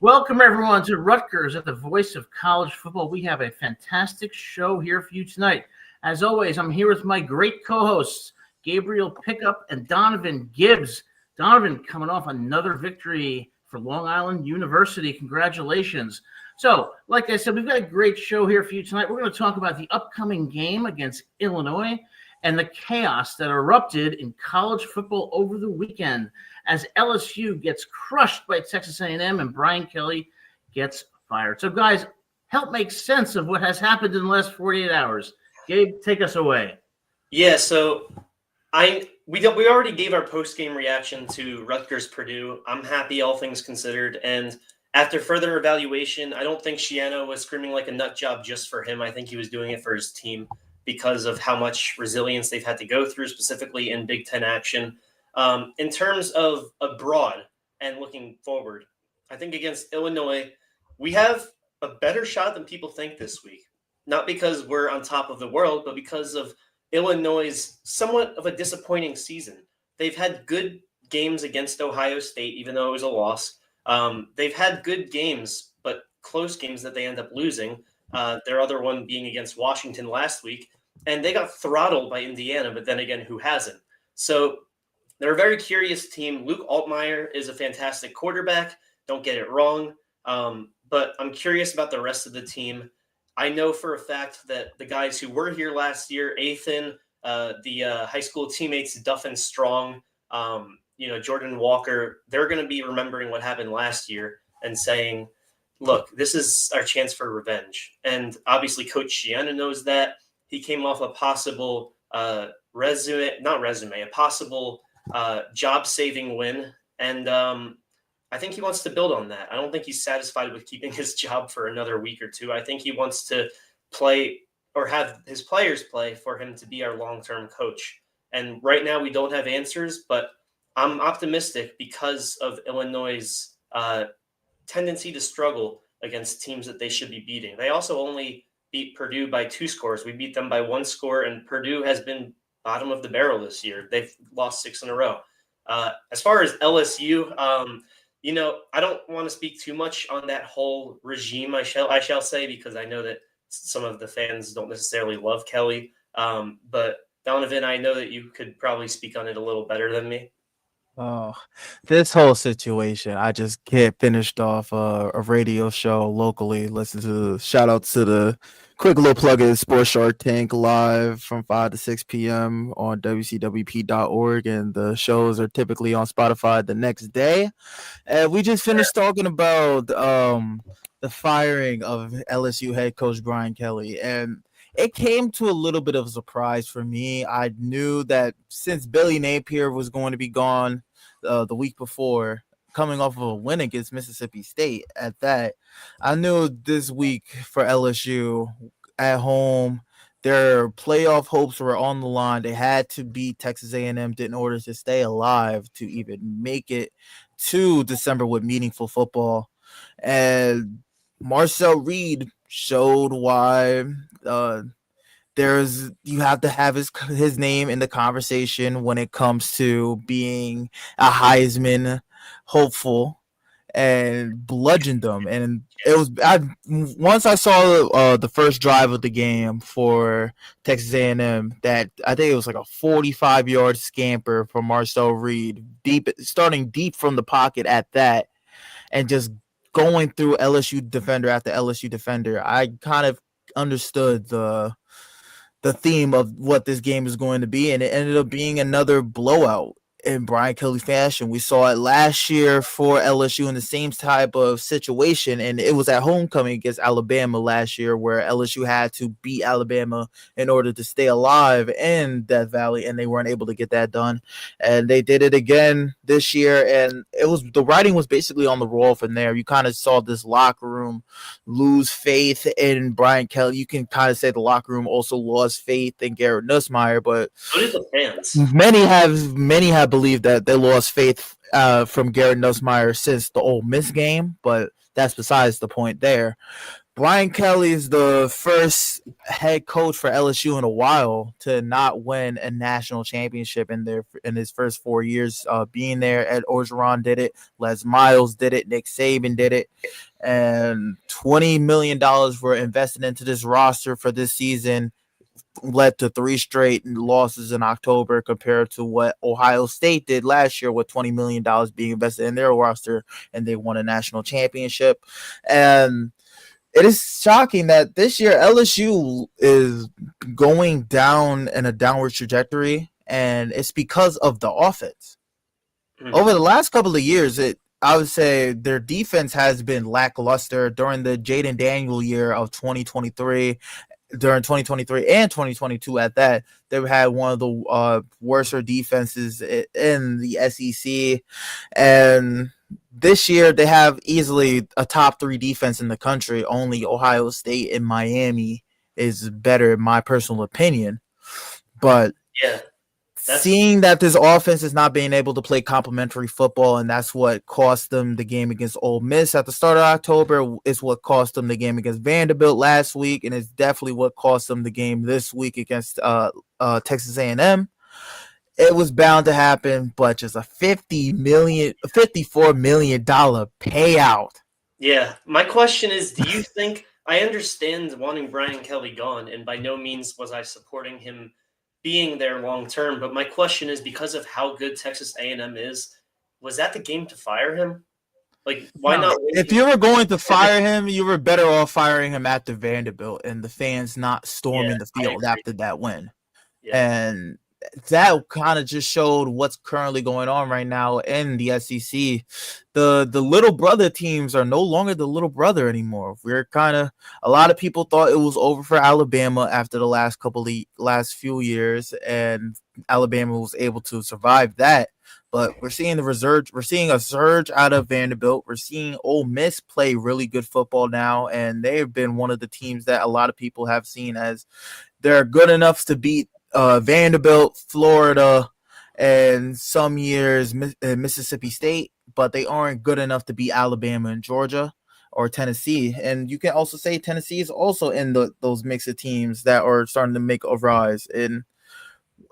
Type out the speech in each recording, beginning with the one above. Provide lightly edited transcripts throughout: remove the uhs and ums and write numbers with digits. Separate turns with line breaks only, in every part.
Welcome, everyone, to Rutgers at the voice of college football. We have a fantastic show here for you tonight. As always, I'm here with my great co-hosts, Gabriel Pickup and Donovan Gibbs. Donovan coming off another victory for Long Island University. Congratulations. So, like I said, we've got a great show here for you tonight. We're going to talk about the upcoming game against Illinois and the chaos that erupted in college football over the weekend as LSU gets crushed by Texas A&M and Brian Kelly gets fired. So, guys, help make sense of what has happened in the last 48 hours. Gabe, take us away.
Yeah, so we already gave our post-game reaction to Rutgers Purdue. I'm happy, all things considered, and after further evaluation, I don't think Shiano was screaming like a nut job just for him. I think he was doing it for his team because of how much resilience they've had to go through, specifically in Big Ten action. In terms of abroad and looking forward, I think against Illinois, we have a better shot than people think this week. Not because we're on top of the world, but because of Illinois' somewhat of a disappointing season. They've had good games against Ohio State, even though it was a loss. They've had good games, but close games that they end up losing. Their other one being against Washington last week. And they got throttled by Indiana, but then again, who hasn't? So they're a very curious team. Luke Altmaier is a fantastic quarterback. Don't get it wrong. But I'm curious about the rest of the team. I know for a fact that the guys who were here last year, Athan, the high school teammates, Duff and Strong, Jordan Walker, they're going to be remembering what happened last year and saying, look, this is our chance for revenge. And obviously Coach Shiana knows that. He came off a possible a possible job-saving win. And I think he wants to build on that. I don't think he's satisfied with keeping his job for another week or two. I think he wants to play or have his players play for him to be our long-term coach. And right now we don't have answers, but I'm optimistic because of Illinois' tendency to struggle against teams that they should be beating. They also only beat Purdue by 2 scores. We beat them by 1 score, and Purdue has been bottom of the barrel this year. They've lost 6 in a row. As far as LSU, I don't want to speak too much on that whole regime, I shall say, because I know that some of the fans don't necessarily love Kelly. But Donovan, I know that you could probably speak on it a little better than me.
Oh, this whole situation, I just get finished off a radio show locally. Shout out to the quick little plug in Sports Shark Tank live from 5 to 6 p.m. on WCWP.org. And the shows are typically on Spotify the next day. And we just finished talking about the firing of LSU head coach Brian Kelly. And it came to a little bit of a surprise for me. I knew that since Billy Napier was going to be gone the week before, coming off of a win against Mississippi State at that, I knew this week for LSU at home, their playoff hopes were on the line. They had to beat Texas A&M in order to stay alive to even make it to December with meaningful football. And Marcel Reed showed why you have to have his name in the conversation when it comes to being a Heisman hopeful, and bludgeoned them. And once I saw the first drive of the game for Texas A&M, that I think it was like a 45-yard scamper from Marcel Reed, starting deep from the pocket at that, and just going through LSU defender after LSU defender. I kind of understood the theme of what this game is going to be, and it ended up being another blowout in Brian Kelly fashion. We saw it last year for LSU in the same type of situation, and it was at homecoming against Alabama last year where LSU had to beat Alabama in order to stay alive in Death Valley, and they weren't able to get that done. And they did it again this year, and the writing was basically on the wall from there. You kind of saw this locker room lose faith in Brian Kelly. You can kind of say the locker room also lost faith in Garrett Nussmeier, but
So did the fans.
Many have believed that they lost faith from Garrett Nussmeier since the Ole Miss game, but that's besides the point there. Brian Kelly is the first head coach for LSU in a while to not win a national championship in his first 4 years being there. Ed Orgeron did it, Les Miles did it, Nick Saban did it, and $20 million were invested into this roster for this season. Led to 3 straight losses in October compared to what Ohio State did last year with $20 million being invested in their roster, and they won a national championship. And it is shocking that this year LSU is going down in a downward trajectory, and it's because of the offense. Over the last couple of years, I would say their defense has been lackluster during the Jaden Daniel year of 2023. During 2023 and 2022 at that, they've had one of the worst defenses in the SEC. And this year, they have easily a top 3 defense in the country. Only Ohio State and Miami is better, in my personal opinion. But
yeah,
seeing that this offense is not being able to play complementary football, and that's what cost them the game against Ole Miss at the start of October, is what cost them the game against Vanderbilt last week, and it's definitely what cost them the game this week against Texas A&M. It was bound to happen, but just a $54 million payout.
Yeah, my question is, do you think – I understand wanting Brian Kelly gone, and by no means was I supporting him being there long term, but my question is, because of how good Texas A&M is, was that the game to fire him? Like, why not?
If you were going to fire him, you were better off firing him after Vanderbilt and the fans not storming the field after that win. Yeah. And that kind of just showed what's currently going on right now in the SEC. The little brother teams are no longer the little brother anymore. A lot of people thought it was over for Alabama after the last few years, and Alabama was able to survive that. But we're seeing a surge out of Vanderbilt. We're seeing Ole Miss play really good football now, and they've been one of the teams that a lot of people have seen as they're good enough to beat Vanderbilt, Florida, and some years Mississippi State, but they aren't good enough to beat Alabama and Georgia or Tennessee. And you can also say Tennessee is also in those mix of teams that are starting to make a rise. And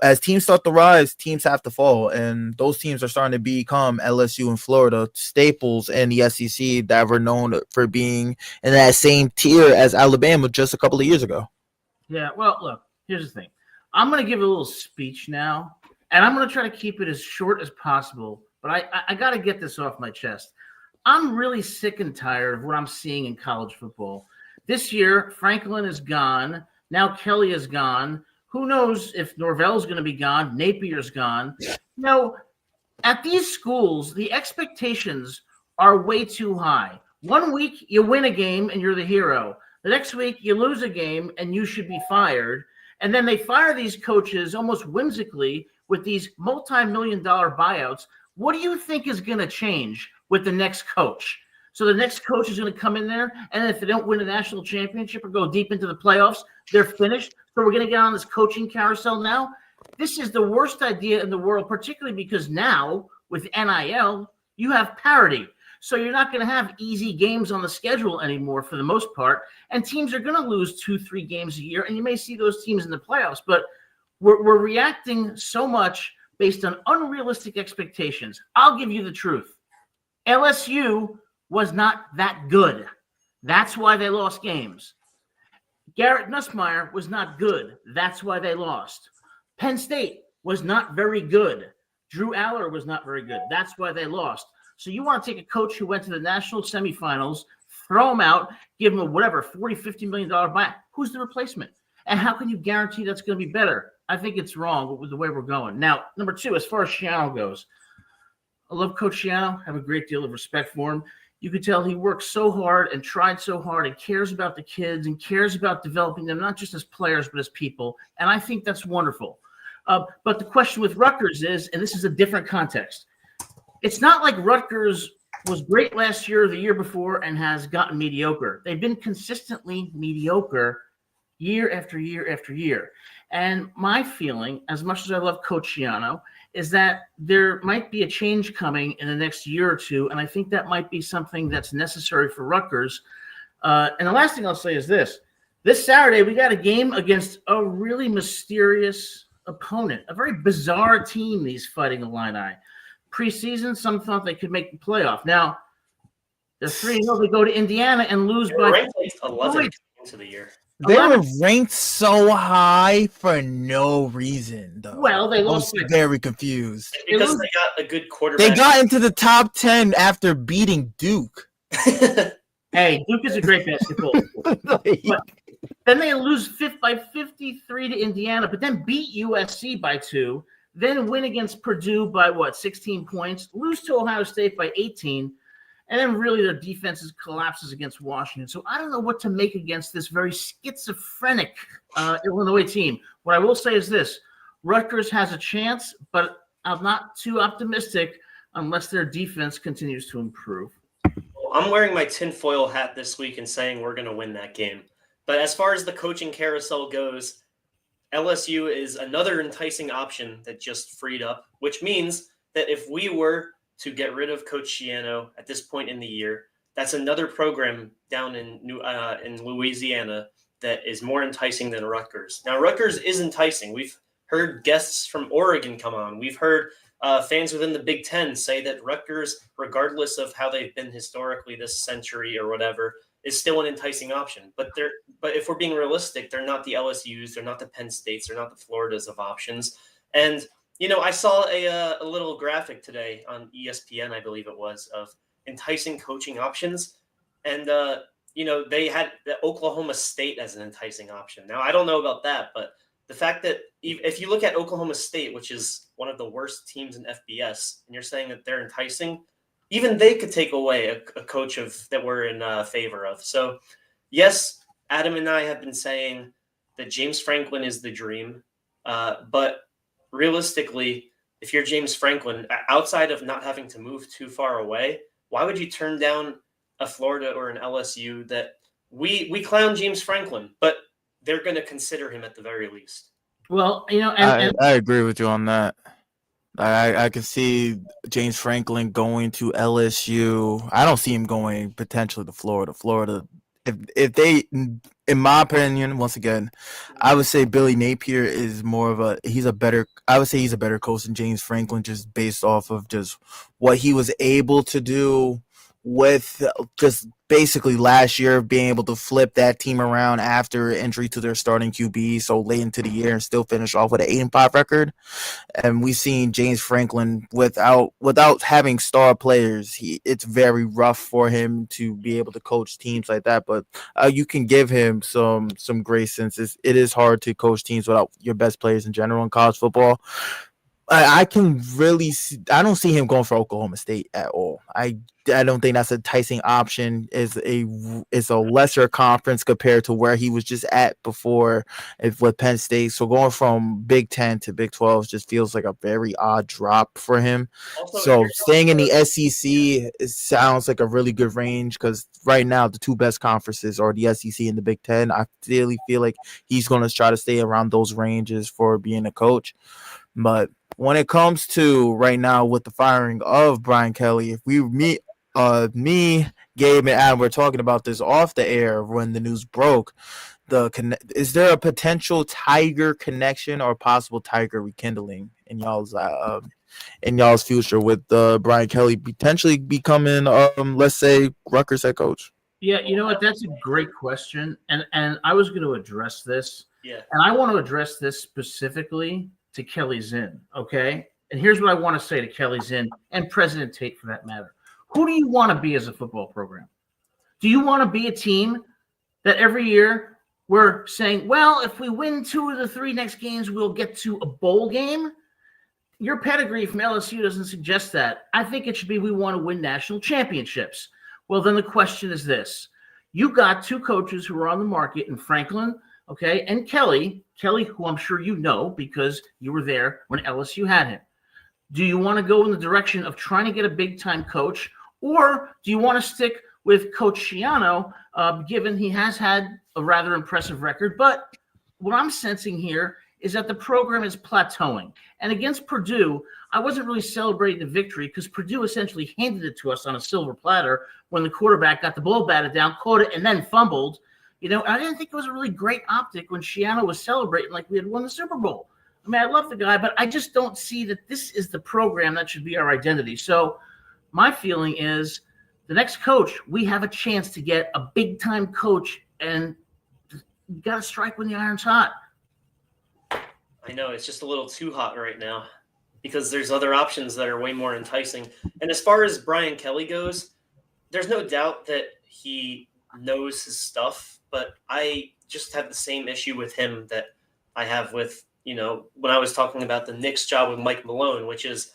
as teams start to rise, teams have to fall. And those teams are starting to become LSU and Florida staples in the SEC that were known for being in that same tier as Alabama just a couple of years ago.
Yeah, well, look, here's the thing. I'm going to give a little speech now, and I'm going to try to keep it as short as possible, but I got to get this off my chest. I'm really sick and tired of what I'm seeing in college football. This year, Franklin is gone. Now Kelly is gone. Who knows if Norvell's going to be gone, Napier's gone. At these schools, the expectations are way too high. 1 week, you win a game, and you're the hero. The next week, you lose a game, and you should be fired. And then they fire these coaches almost whimsically with these multi-million-dollar buyouts. What do you think is going to change with the next coach? So the next coach is going to come in there, and if they don't win a national championship or go deep into the playoffs, they're finished. So we're going to get on this coaching carousel now. This is the worst idea in the world, particularly because now with NIL, you have parity. So you're not going to have easy games on the schedule anymore for the most part. And teams are going to lose 2-3 games a year. And you may see those teams in the playoffs. But we're reacting so much based on unrealistic expectations. I'll give you the truth. LSU was not that good. That's why they lost games. Garrett Nussmeier was not good. That's why they lost. Penn State was not very good. Drew Aller was not very good. That's why they lost. So you want to take a coach who went to the national semifinals, throw him out, give him a whatever, $40, $50 million buyout. Who's the replacement? And how can you guarantee that's going to be better? I think it's wrong with the way we're going. Now, number 2, as far as Schiano goes, I love Coach Schiano. Have a great deal of respect for him. You could tell he worked so hard and tried so hard and cares about the kids and cares about developing them, not just as players, but as people. And I think that's wonderful. But the question with Rutgers is, and this is a different context, it's not like Rutgers was great last year or the year before and has gotten mediocre. They've been consistently mediocre year after year after year. And my feeling, as much as I love Coach Schiano, is that there might be a change coming in the next year or two, and I think that might be something that's necessary for Rutgers. And the last thing I'll say is this. This Saturday, we got a game against a really mysterious opponent, a very bizarre team, these Fighting Illini. Preseason, some thought they could make the playoff. Now, they're 3-0. They go to Indiana and lose by
ranked like 11 into the year.
They were ranked so high for no reason, though.
Well, they lost.
I was very confused.
Because they got a good quarterback.
They got into the top 10 after beating Duke.
Hey, Duke is a great basketball. But then they lose by 53 to Indiana, but then beat USC by 2, then win against Purdue by, 16 points, lose to Ohio State by 18, and then really their defense collapses against Washington. So I don't know what to make against this very schizophrenic Illinois team. What I will say is this. Rutgers has a chance, but I'm not too optimistic unless their defense continues to improve.
I'm wearing my tinfoil hat this week and saying we're going to win that game. But as far as the coaching carousel goes, LSU is another enticing option that just freed up, which means that if we were to get rid of Coach Schiano at this point in the year, that's another program down in Louisiana that is more enticing than Rutgers. Now, Rutgers is enticing. We've heard guests from Oregon come on. We've heard fans within the Big Ten say that Rutgers, regardless of how they've been historically this century or whatever, is still an enticing option. But if we're being realistic, they're not the LSUs, they're not the Penn States, they're not the Floridas of options. And I saw a little graphic today on ESPN, I believe it was, of enticing coaching options, and they had the Oklahoma State as an enticing option. Now I don't know about that, but the fact that if you look at Oklahoma State, which is one of the worst teams in FBS, and you're saying that they're enticing, even they could take away a coach that we're in favor of. So, yes, Adam and I have been saying that James Franklin is the dream, but realistically, if you're James Franklin, outside of not having to move too far away, why would you turn down a Florida or an LSU that we clown James Franklin, but they're going to consider him at the very least?
Well,
I agree with you on that. I can see James Franklin going to LSU. I don't see him going potentially to Florida. Florida, if they, in my opinion, once again, I would say Billy Napier is he's a better coach than James Franklin, just based off of just what he was able to do with just basically last year, being able to flip that team around after injury to their starting QB so late into the year and still finish off with an 8-5 record. And we've seen James Franklin without having star players. It's very rough for him to be able to coach teams like that. But you can give him some grace, since it is hard to coach teams without your best players in general in college football. I can really I don't see him going for Oklahoma State at all. I don't think that's a enticing option. It's a lesser conference compared to where he was just at before with Penn State. So going from Big 10 to Big 12 just feels like a very odd drop for him. Also, so staying in the SEC, it sounds like a really good range, because right now the two best conferences are the SEC and the Big 10. I really feel like he's going to try to stay around those ranges for being a coach. But when it comes to right now with the firing of Brian Kelly, if me, Gabe, and Adam were talking about this off the air when the news broke, is there a potential Tiger connection or possible Tiger rekindling in y'all's future with Brian Kelly potentially becoming, let's say, Rutgers head coach?
Yeah, you know what? That's a great question, and I was going to address this.
Yeah,
and I want to address this specifically to Kelly Zinn, okay? And here's what I want to say to Kelly Zinn and President Tate, for that matter. Who do you want to be as a football program? Do you want to be a team that every year we're saying, well, if we win 2 of the 3 next games, we'll get to a bowl game? Your pedigree from LSU doesn't suggest that. I think it should be we want to win national championships. Well, then the question is this. You got 2 coaches who are on the market in Franklin, okay, and Kelly, who I'm sure you know because you were there when LSU had him. Do you want to go in the direction of trying to get a big-time coach, or do you want to stick with Coach Schiano, given he has had a rather impressive record? But what I'm sensing here is that the program is plateauing. And against Purdue, I wasn't really celebrating the victory because Purdue essentially handed it to us on a silver platter when the quarterback got the ball batted down, caught it, and then fumbled. I didn't think it was a really great optic when Shiano was celebrating like we had won the Super Bowl. I mean, I love the guy, but I just don't see that this is the program that should be our identity. So my feeling is the next coach, we have a chance to get a big-time coach, and you got to strike when the iron's hot.
I know it's just a little too hot right now because there's other options that are way more enticing. And as far as Brian Kelly goes, there's no doubt that he knows his stuff, but I just have the same issue with him that I have with, when I was talking about the Knicks job with Mike Malone, which is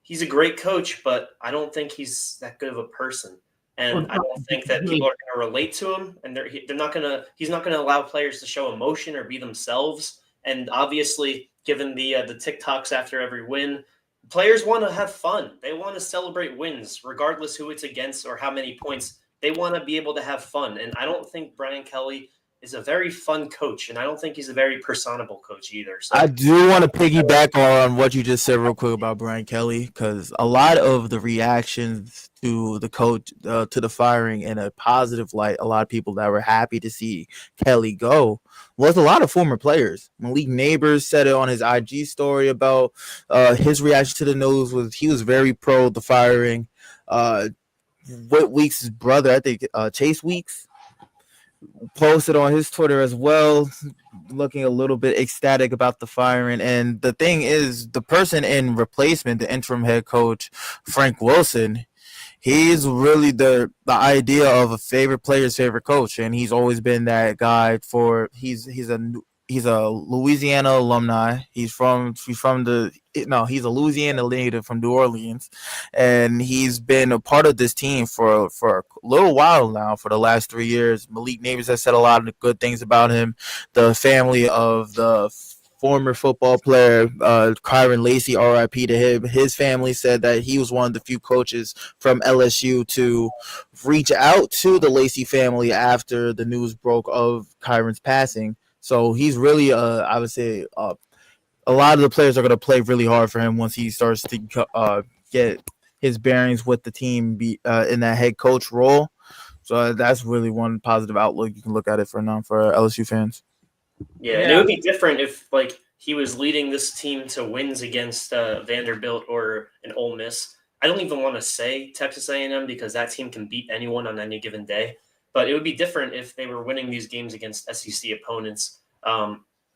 he's a great coach, but I don't think he's that good of a person. And I don't think that people are going to relate to him, and he's not going to allow players to show emotion or be themselves. And obviously, given the TikToks after every win, players want to have fun. They want to celebrate wins, regardless who it's against or how many points. They want to be able to have fun. And I don't think Brian Kelly is a very fun coach, and I don't think he's a very personable coach either. So
I do want to piggyback on what you just said real quick about Brian Kelly, because a lot of the reactions to the coach, to the firing in a positive light, a lot of people that were happy to see Kelly go was a lot of former players. Malik Neighbors said it on his IG story about his reaction to the news he was very pro the firing. Whit Weeks' brother, I think Chase Weeks, posted on his Twitter as well, looking a little bit ecstatic about the firing. And the thing is, the person in replacement, the interim head coach, Frank Wilson, he's really the idea of a favorite player's favorite coach, and he's always been that guy. He's a Louisiana alumni. He's a Louisiana native from New Orleans, and he's been a part of this team for a little while now, for the last 3 years. Malik Neighbors has said a lot of good things about him. The family of the former football player, Kyron Lacey, RIP to him, his family said that he was one of the few coaches from LSU to reach out to the Lacey family after the news broke of Kyron's passing. So he's really, I would say, a lot of the players are going to play really hard for him once he starts to get his bearings with the team, in that head coach role. So that's really one positive outlook you can look at it for LSU fans.
Yeah, and it would be different if he was leading this team to wins against Vanderbilt or an Ole Miss. I don't even want to say Texas A&M because that team can beat anyone on any given day. But it would be different if they were winning these games against SEC opponents,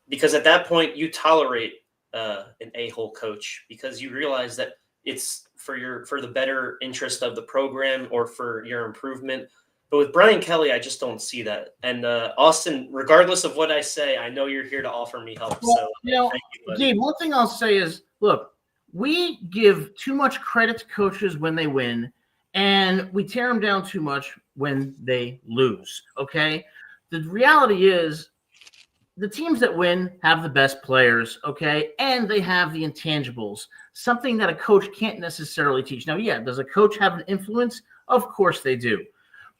because at that point you tolerate an a-hole coach because you realize that it's for the better interest of the program or for your improvement. But with Brian Kelly, I just don't see that. And Austin, regardless of what I say, I know you're here to offer me help.
Well,
so thank you, buddy.
Gabe, one thing I'll say is, look, we give too much credit to coaches when they win, and we tear them down too much when they lose, okay? The reality is the teams that win have the best players, okay? And they have the intangibles, something that a coach can't necessarily teach. Now, yeah, does a coach have an influence? Of course they do.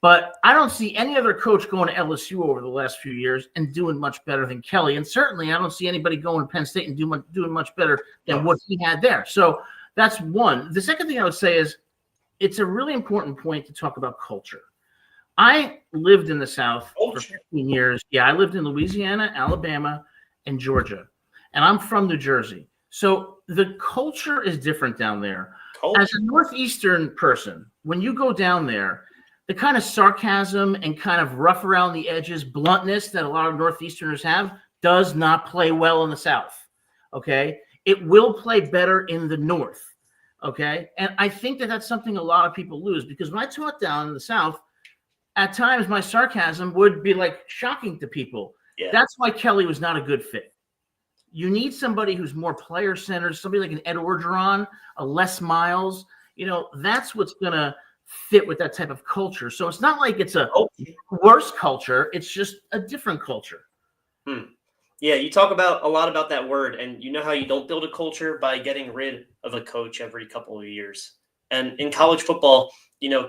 But I don't see any other coach going to LSU over the last few years and doing much better than Kelly. And certainly I don't see anybody going to Penn State and doing much better than what he had there. So that's one. The second thing I would say is it's a really important point to talk about culture. I lived in the South for 15 years. Yeah, I lived in Louisiana, Alabama, and Georgia. And I'm from New Jersey. So the culture is different down there. As a Northeastern person, when you go down there, the kind of sarcasm and kind of rough around the edges, bluntness that a lot of Northeasterners have does not play well in the South, okay? It will play better in the North, okay? And I think that that's something a lot of people lose because when I taught down in the South, at times my sarcasm would be shocking to people. Yeah. That's why Kelly was not a good fit. You need somebody who's more player-centered, somebody like an Ed Orgeron, a Les Miles. That's what's going to fit with that type of culture. So it's not like it's a worse culture. It's just a different culture.
Yeah, you talk about a lot about that word, and you know how you don't build a culture by getting rid of a coach every couple of years. And in college football,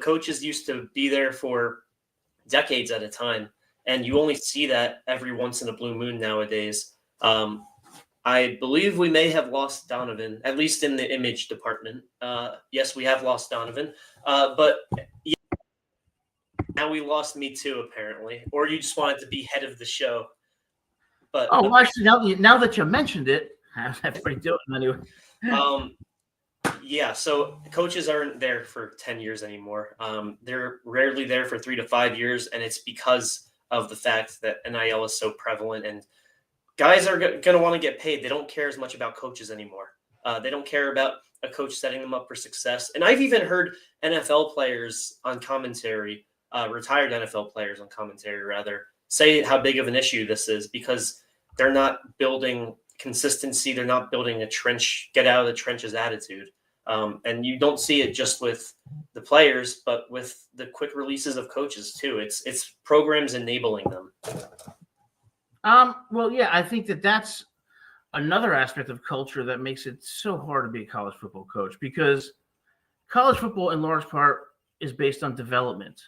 coaches used to be there for decades at a time, and you only see that every once in a blue moon nowadays. I believe we may have lost Donovan, at least in the image department. Yes, we have lost Donovan, but yeah, now we lost me too, apparently. Or you just wanted to be head of the show. But
Oh, well, actually, now that you mentioned it, how's everybody doing anyway?
Yeah, so coaches aren't there for 10 years anymore. They're rarely there for 3 to 5 years, and it's because of the fact that NIL is so prevalent, and guys are going to want to get paid. They don't care as much about coaches anymore. They don't care about a coach setting them up for success. And I've even heard NFL players on commentary, retired NFL players on commentary, rather, say how big of an issue this is because they're not building consistency. They're not building a get out of the trenches attitude. And you don't see it just with the players, but with the quick releases of coaches too. It's programs enabling them.
Well, yeah, I think that's another aspect of culture that makes it so hard to be a college football coach because college football in large part is based on development,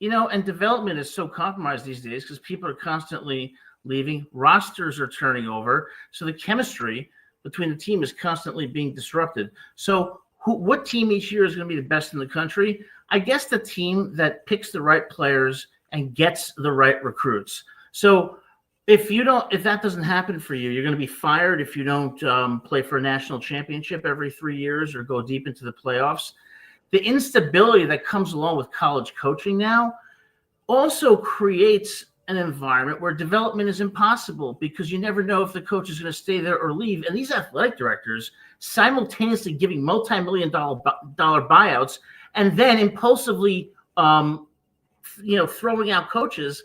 and development is so compromised these days because people are constantly leaving, rosters are turning over. So the chemistry between the team is constantly being disrupted. So what team each year is going to be the best in the country? I guess the team that picks the right players and gets the right recruits. So if that doesn't happen for you, you're going to be fired if you don't play for a national championship every 3 years or go deep into the playoffs. The instability that comes along with college coaching now also creates an environment where development is impossible because you never know if the coach is going to stay there or leave. And these athletic directors simultaneously giving multi-million-dollar buyouts and then impulsively, throwing out coaches.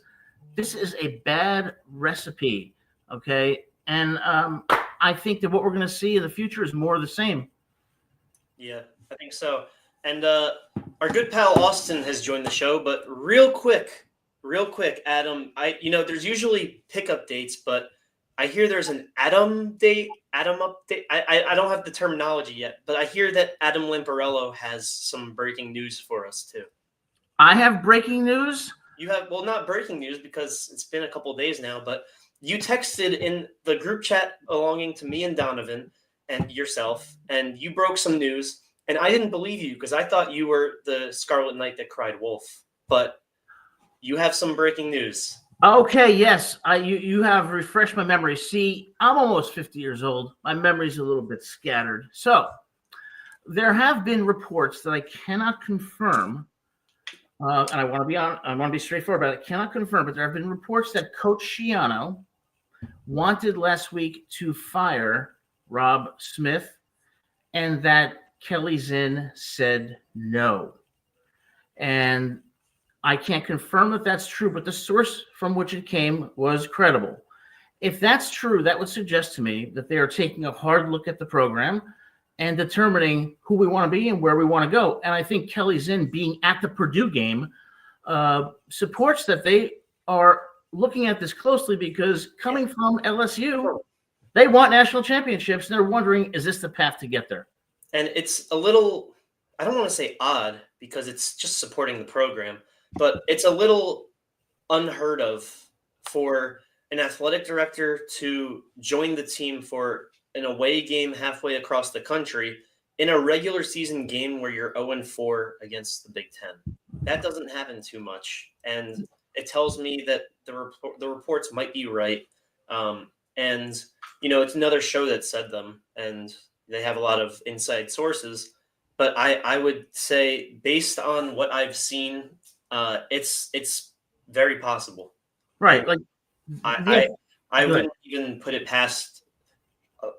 This is a bad recipe, okay? And I think that what we're going to see in the future is more of the same.
Yeah, I think so. And our good pal Austin has joined the show, but real quick, Adam, there's usually pickup dates, but I hear there's an Adam update. I don't have the terminology yet, but I hear that Adam Lamparello has some breaking news for us too.
I have breaking news.
You have, well, not breaking news because it's been a couple of days now, but you texted in the group chat belonging to me and Donovan and yourself, and you broke some news, and I didn't believe you because I thought you were the Scarlet Knight that cried wolf, but you have some breaking news.
Okay, yes, you have refreshed my memory. See, I'm almost 50 years old. My memory's a little bit scattered. So there have been reports that I cannot confirm. And I want to be straightforward about it. I cannot confirm, but there have been reports that Coach Schiano wanted last week to fire Rob Smith and that Kelly Zinn said no. And I can't confirm that that's true, but the source from which it came was credible. If that's true, that would suggest to me that they are taking a hard look at the program and determining who we want to be and where we want to go. And I think Kelly Zinn being at the Purdue game supports that they are looking at this closely because coming from LSU, they want national championships and they're wondering, is this the path to get there?
And it's a little, I don't want to say odd because it's just supporting the program, but it's a little unheard of for an athletic director to join the team for an away game halfway across the country in a regular season game where you're 0-4 against the Big Ten. That doesn't happen too much. And it tells me that the reports might be right. And, it's another show that said them, and they have a lot of inside sources. But I would say, based on what I've seen, it's very possible.
Right. Like
I wouldn't even put it past.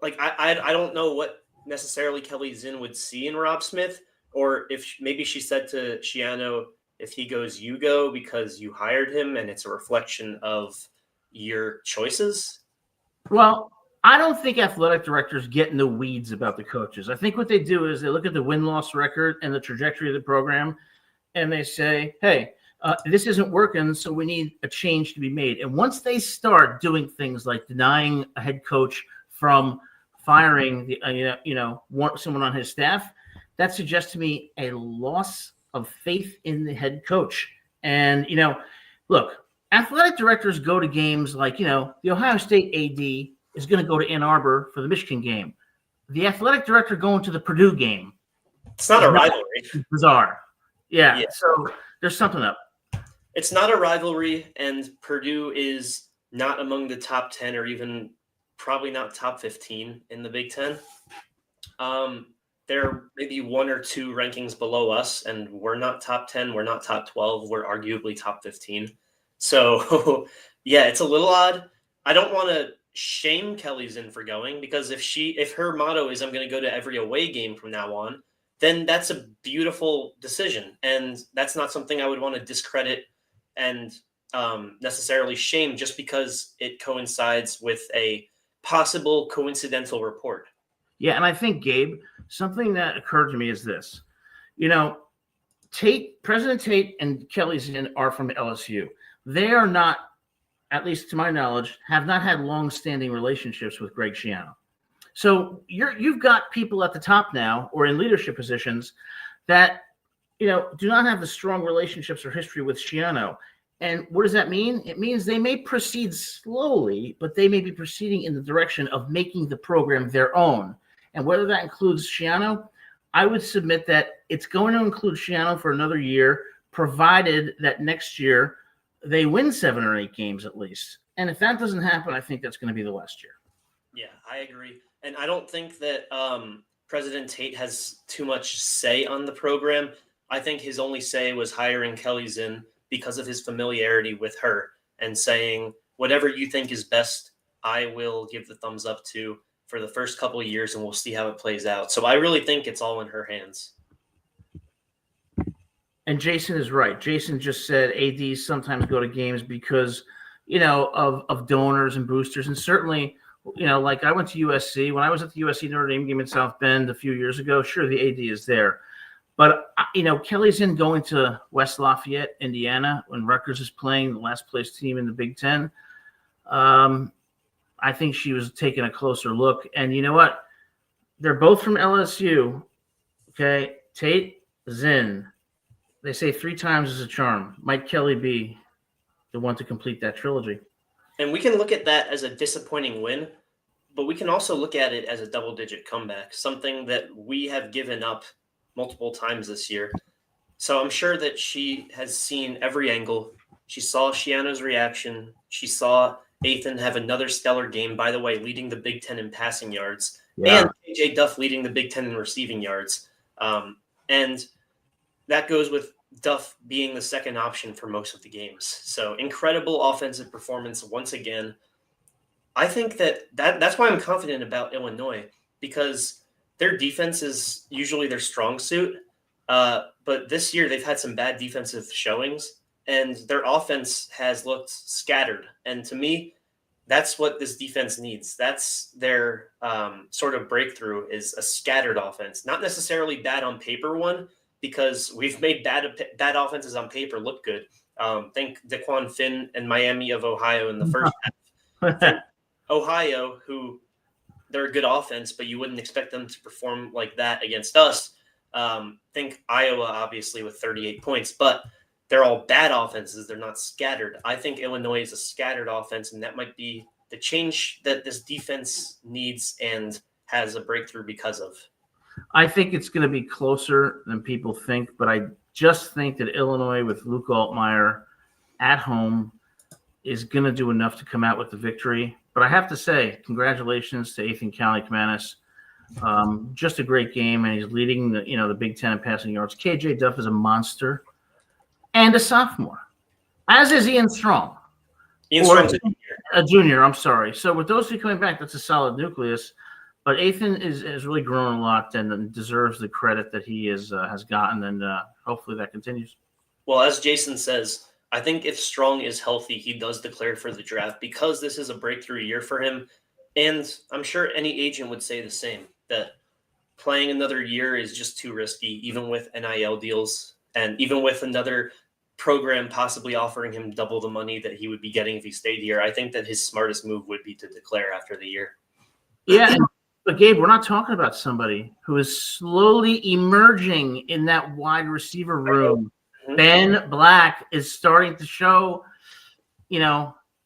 I don't know what necessarily Kelly Zinn would see in Rob Smith, or if maybe she said to Schiano, if he goes, you go because you hired him and it's a reflection of your choices.
Well, I don't think athletic directors get in the weeds about the coaches. I think what they do is they look at the win-loss record and the trajectory of the program, and they say, hey, this isn't working, so we need a change to be made. And once they start doing things like denying a head coach from firing someone on his staff, that suggests to me a loss of faith in the head coach. And, look, athletic directors go to games like, the Ohio State AD is going to go to Ann Arbor for the Michigan game. The athletic director going to the Purdue game.
It's not a rivalry.
Bizarre. Yeah. So there's something up.
It's not a rivalry, and Purdue is not among the top 10 or even probably not top 15 in the Big Ten. They're maybe 1 or 2 rankings below us, and we're not top 10. We're not top 12. We're arguably top 15. So, yeah, it's a little odd. I don't want to shame Kelly Zinn for going, because if her motto is I'm going to go to every away game from now on, then that's a beautiful decision. And that's not something I would want to discredit and necessarily shame just because it coincides with a possible coincidental report.
Yeah, and I think, Gabe, something that occurred to me is this. President Tate and Kelly Zinn are from LSU. They are not, at least to my knowledge, have not had long-standing relationships with Greg Schiano. So you've got people at the top now or in leadership positions that, do not have the strong relationships or history with Schiano. And what does that mean? It means they may proceed slowly, but they may be proceeding in the direction of making the program their own. And whether that includes Schiano, I would submit that it's going to include Schiano for another year, provided that next year they win 7 or 8 games at least. And if that doesn't happen, I think that's going to be the last year.
Yeah, I agree. And I don't think that President Tate has too much say on the program. I think his only say was hiring Kelly Zinn because of his familiarity with her and saying, whatever you think is best, I will give the thumbs up to for the first couple of years, and we'll see how it plays out. So I really think it's all in her hands.
And Jason is right. Jason just said ADs sometimes go to games because, of donors and boosters. And certainly, like I went to USC. When I was at the USC Notre Dame game in South Bend a few years ago, sure, the AD is there. But, Kelly Zinn going to West Lafayette, Indiana, when Rutgers is playing the last place team in the Big Ten, I think she was taking a closer look. And you know what? They're both from LSU. Okay. Tate, Zinn. They say 3 times is a charm. Might Kelly be the one to complete that trilogy?
And we can look at that as a disappointing win, but we can also look at it as a double-digit comeback, something that we have given up multiple times this year. So I'm sure that she has seen every angle. She saw Schiano's reaction. She saw Ethan have another stellar game, by the way, leading the Big Ten in passing yards, and KJ Duff leading the Big Ten in receiving yards. And that goes with Duff being the second option for most of the games. So incredible offensive performance once again. I think that's why I'm confident about Illinois, because their defense is usually their strong suit. But this year they've had some bad defensive showings, and their offense has looked scattered. And to me, that's what this defense needs. That's their sort of breakthrough, is a scattered offense. Not necessarily bad on paper one, because we've made bad offenses on paper look good. Think Daquan Finn and Miami of Ohio in the first half. Ohio, who they're a good offense, but you wouldn't expect them to perform like that against us. Think Iowa, obviously, with 38 points, but they're all bad offenses. They're not scattered. I think Illinois is a scattered offense, and that might be the change that this defense needs and has a breakthrough because of.
I think it's going to be closer than people think, but I just think that Illinois with Luke Altmaier at home is going to do enough to come out with the victory. But I have to say, congratulations to Ethan Kaliakmanis. Just a great game, and he's leading the Big Ten in passing yards. KJ Duff is a monster and a sophomore, as is Ian Strong.
Ian Strong's
a junior. I'm sorry. So with those two coming back, that's a solid nucleus. But Ethan has really grown a lot and deserves the credit that he has gotten, and hopefully that continues.
Well, as Jason says, I think if Strong is healthy, he does declare for the draft, because this is a breakthrough year for him. And I'm sure any agent would say the same, that playing another year is just too risky, even with NIL deals and even with another program possibly offering him double the money that he would be getting if he stayed here. I think that his smartest move would be to declare after the year.
Yeah. But Gabe, we're not talking about somebody who is slowly emerging in that wide receiver room. Mm-hmm. Ben Black is starting to show, I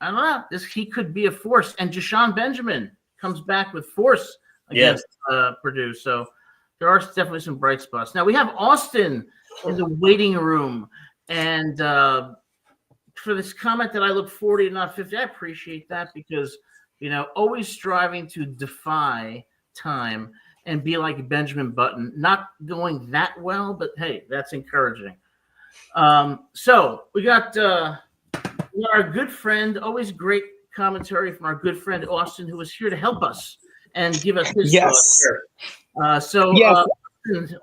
don't know, he could be a force. And Jashawn Benjamin comes back with force against Purdue. So there are definitely some bright spots. Now we have Austin in the waiting room, and for this comment that I look 40 and not 50, I appreciate that because always striving to defy time and be like Benjamin Button. Not going that well, but hey, that's encouraging. So we got our good friend, always great commentary from our good friend Austin, who is here to help us and give us his thoughts.
Yes.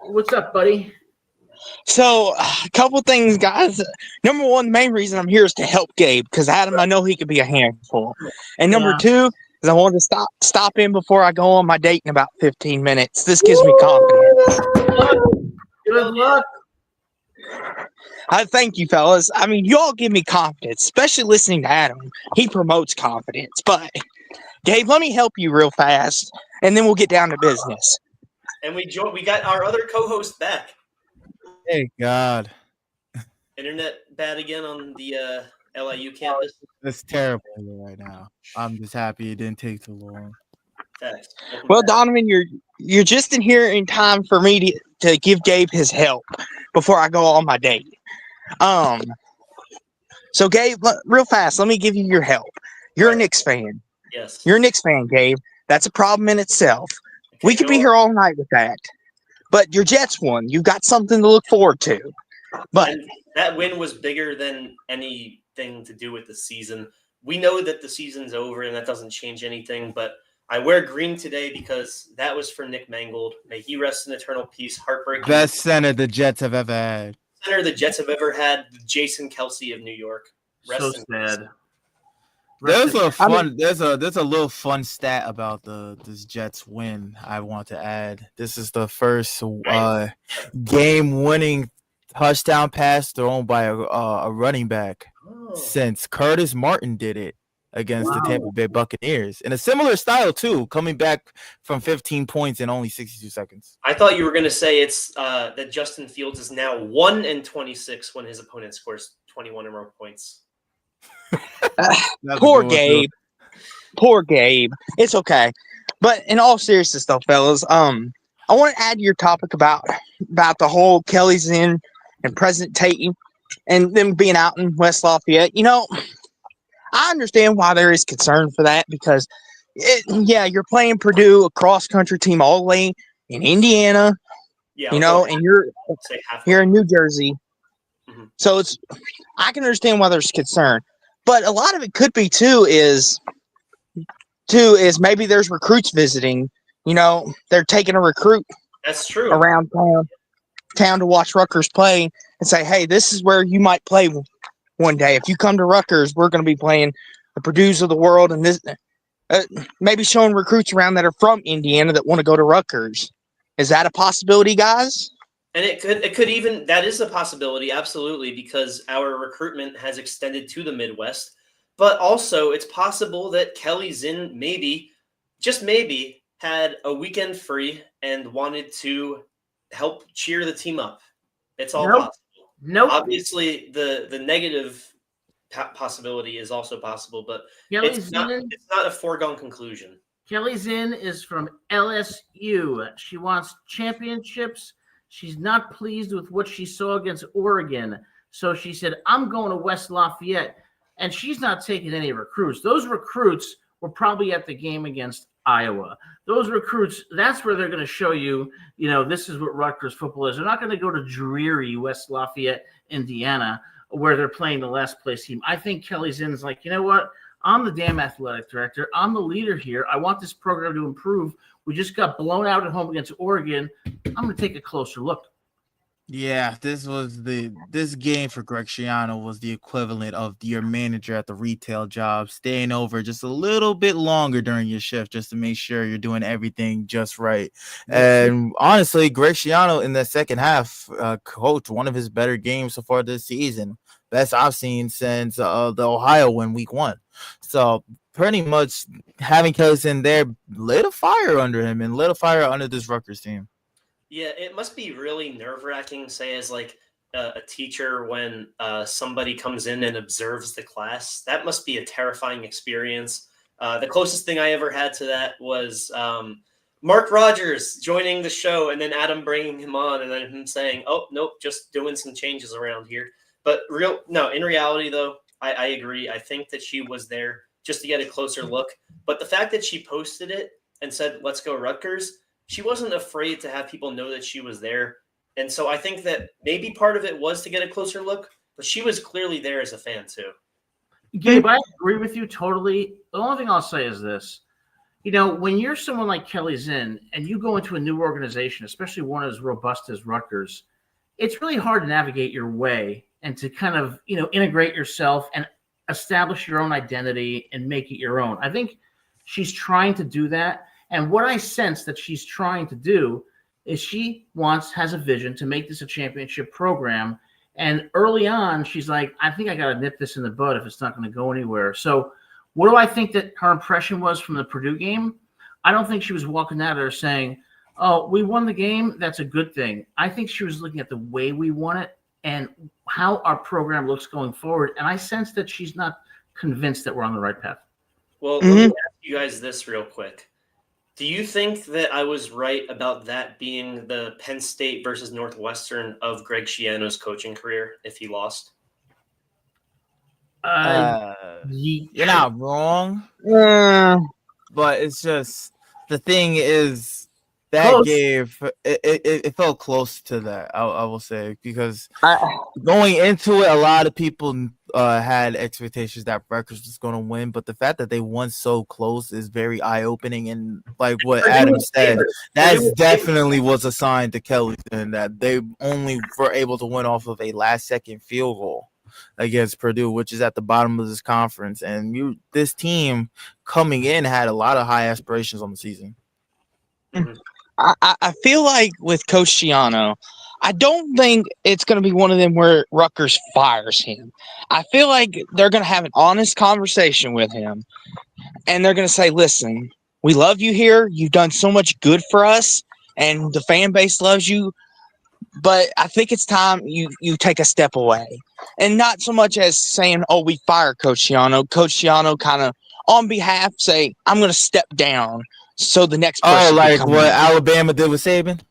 What's up, buddy?
So, a couple things, guys. Number one, the main reason I'm here is to help Gabe because Adam, I know he could be a handful. And number two is I wanted to stop in before I go on my date in about 15 minutes. This gives me confidence.
Good luck.
I thank you, fellas. I mean, you all give me confidence, especially listening to Adam. He promotes confidence. But, Gabe, let me help you real fast, and then we'll get down to business.
And we got our other co-host back.
Hey, God.
Internet bad again on the LIU campus.
It's terrible right now. I'm just happy it didn't take too long.
Thanks.
Well, Donovan, you're just in here in time for me to give Gabe his help before I go on my date. So Gabe, real fast, let me give you your help. You're a Knicks fan.
Yes.
You're a Knicks fan, Gabe. That's a problem in itself.
Okay,
we could be here all night with that. But your Jets won. You've got something to look forward to. But
and that win was bigger than anything to do with the season. We know that the season's over and that doesn't change anything, but I wear green today because that was for Nick Mangold. May he rest in eternal peace. Heartbreaking.
Best center the Jets have ever had.
Center the Jets have ever had. Jason Kelsey of New York.
So sad.
There's a little fun stat about this Jets win I want to add. This is the first game-winning touchdown pass thrown by a running back since Curtis Martin did it against the Tampa Bay Buccaneers. In a similar style, too, coming back from 15 points in only 62 seconds.
I thought you were going to say it's that Justin Fields is now 1-26 when his opponent scores 21 or more points.
Poor Gabe. Poor Gabe. It's okay. But in all seriousness, though, fellas, I want to add your topic about the whole Kelly's in and President Tate and them being out in West Lafayette. I understand why there is concern for that because, you're playing Purdue, a cross-country team all the way in Indiana, and you're here in New Jersey. Mm-hmm. So I can understand why there's concern. But a lot of it could be, is maybe there's recruits visiting. They're taking a recruit
That's true.
around town to watch Rutgers play and say, hey, this is where you might play one day. If you come to Rutgers, we're going to be playing the Purdue's of the world, and this maybe showing recruits around that are from Indiana that want to go to Rutgers. Is that a possibility, guys?
And it could even, that is a possibility, absolutely, because our recruitment has extended to the Midwest. But also, it's possible that Kelly Zinn maybe, just maybe, had a weekend free and wanted to help cheer the team up. It's all possible.
Nope.
Obviously, the negative possibility is also possible, but it's not a foregone conclusion.
Kelly Zinn is from LSU. She wants championships. She's not pleased with what she saw against Oregon. So she said, I'm going to West Lafayette. And she's not taking any recruits. Those recruits were probably at the game against Iowa. Those recruits, that's where they're going to show you, this is what Rutgers football is. They're not going to go to dreary West Lafayette, Indiana, where they're playing the last place team. I think Kelly Zinn's like, you know what? I'm the damn athletic director. I'm the leader here. I want this program to improve. We just got blown out at home against Oregon. I'm going to take a closer look.
Yeah, this game for Greg Schiano was the equivalent of your manager at the retail job staying over just a little bit longer during your shift just to make sure you're doing everything just right. And honestly, Greg Schiano in the second half coached one of his better games so far this season. Best I've seen since the Ohio win week 1. So pretty much having Kelly in there lit a fire under him and lit a fire under this Rutgers team.
Yeah, it must be really nerve-wracking, say, as like a teacher when somebody comes in and observes the class. That must be a terrifying experience. The closest thing I ever had to that was Mark Rogers joining the show and then Adam bringing him on and then him saying, oh, nope, just doing some changes around here. But in reality, though, I agree. I think that she was there just to get a closer look. But the fact that she posted it and said, let's go Rutgers, she wasn't afraid to have people know that she was there. And so I think that maybe part of it was to get a closer look, but she was clearly there as a fan too.
Gabe, I agree with you totally. The only thing I'll say is this. When you're someone like Kelly Zinn and you go into a new organization, especially one as robust as Rutgers, it's really hard to navigate your way and to kind of, integrate yourself and establish your own identity and make it your own. I think she's trying to do that. And what I sense that she's trying to do is she has a vision to make this a championship program. And early on, she's like, I think I got to nip this in the bud if it's not going to go anywhere. So what do I think that her impression was from the Purdue game? I don't think she was walking out of there saying, oh, we won the game. That's a good thing. I think she was looking at the way we won it and how our program looks going forward. And I sense that she's not convinced that we're on the right path.
Well, let me ask you guys this real quick. Do you think that I was right about that being the Penn State versus Northwestern of Greg Schiano's coaching career if he lost?
You're not wrong, but it's just the thing is that
Close.
it felt close to that. I will say, because going into it, a lot of people had expectations that Rutgers was going to win, but the fact that they won so close is very eye-opening. And like what Adam said, that definitely was a sign to Kelly and that they only were able to win off of a last-second field goal against Purdue, which is at the bottom of this conference. And this team coming in had a lot of high aspirations on the season.
I feel like with Coach Schiano, I don't think it's going to be one of them where Rutgers fires him. I feel like they're going to have an honest conversation with him, and they're going to say, listen, we love you here. You've done so much good for us, and the fan base loves you. But I think it's time you take a step away. And not so much as saying, oh, we fire Coach Schiano. Coach Schiano kind of, on behalf, say, I'm going to step down so the next person can
like
come
what
in.
Alabama did with Saban?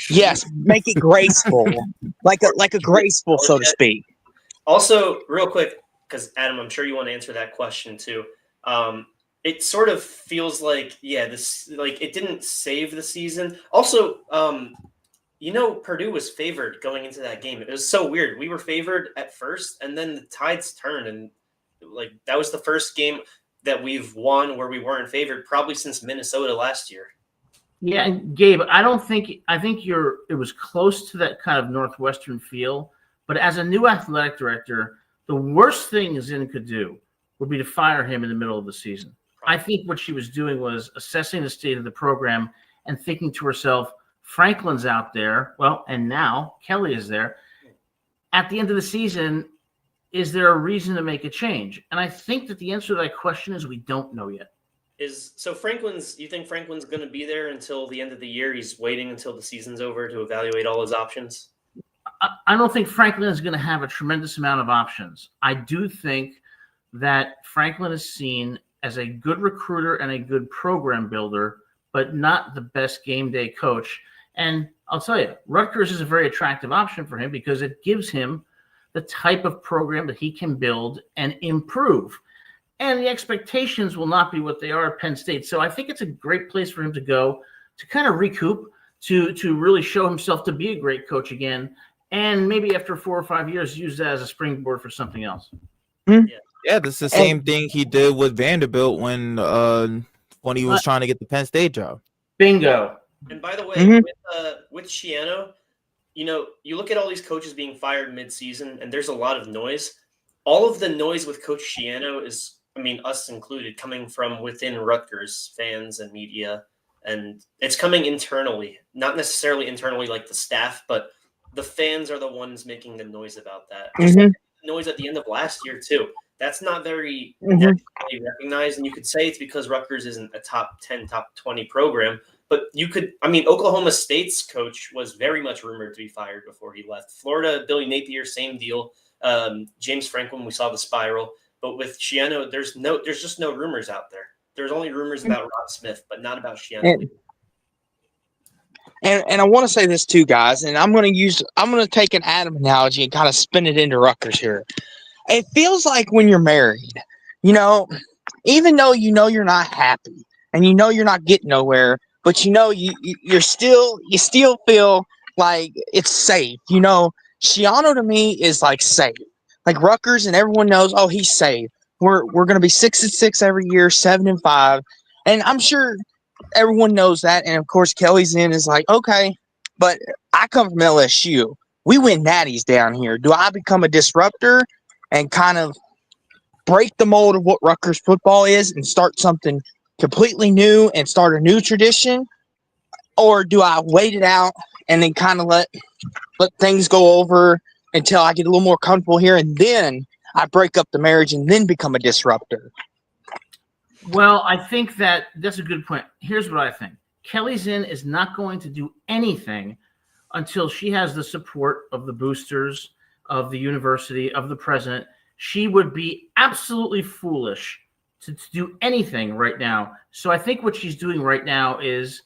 Yes, make it graceful. like a graceful, so to speak.
Also, real quick, because Adam, I'm sure you want to answer that question too. It sort of feels like, it didn't save the season. Also, Purdue was favored going into that game. It was so weird. We were favored at first, and then the tides turned, and that was the first game that we've won where we weren't favored probably since Minnesota last year.
Yeah, and Gabe, I think it was close to that kind of Northwestern feel, but as a new athletic director, the worst thing Zinn could do would be to fire him in the middle of the season. I think what she was doing was assessing the state of the program and thinking to herself, Franklin's out there, and now Kelly is there. At the end of the season, is there a reason to make a change? And I think that the answer to that question is we don't know yet.
You think Franklin's going to be there until the end of the year? He's waiting until the season's over to evaluate all his options?
I don't think Franklin is going to have a tremendous amount of options. I do think that Franklin is seen as a good recruiter and a good program builder, but not the best game day coach. And I'll tell you, Rutgers is a very attractive option for him because it gives him the type of program that he can build and improve. And the expectations will not be what they are at Penn State. So I think it's a great place for him to go to kind of recoup, to really show himself to be a great coach again. And maybe after 4 or 5 years, use that as a springboard for something else.
Yeah, this is the same thing he did with Vanderbilt when he was trying to get the Penn State job.
Bingo.
And by the way, with Schiano, you look at all these coaches being fired mid-season, and there's a lot of noise. All of the noise with Coach Schiano is, us included, coming from within Rutgers, fans and media. And it's coming internally, not necessarily internally like the staff, but the fans are the ones making the noise about that. Just like the noise at the end of last year, too. That's not very recognized. And you could say it's because Rutgers isn't a top 10, top 20 program. But Oklahoma State's coach was very much rumored to be fired before he left. Florida, Billy Napier, same deal. James Franklin, we saw the spiral. But with Schiano, there's just no rumors out there. There's only rumors about Rob Smith, but not about Shiano.
And I want to say this too, guys, and I'm going to take an Adam analogy and kind of spin it into Rutgers here. It feels like when you're married, even though you're not happy and you're not getting nowhere, but you still feel like it's safe. Shiano to me is like safe. Like Rutgers and everyone knows, oh, he's safe. We're going to be 6-6 every year, 7-5. And I'm sure everyone knows that. And of course, Kelly's in is like, okay, but I come from LSU. We win natties down here. Do I become a disruptor and kind of break the mold of what Rutgers football is and start something completely new and start a new tradition? Or do I wait it out and then kind of let things go over until I get a little more comfortable here, and then I break up the marriage and then become a disruptor?
Well, I think that's a good point. Here's what I think. Kelly Zinn is not going to do anything until she has the support of the boosters, of the university, of the president. She would be absolutely foolish to do anything right now. So I think what she's doing right now is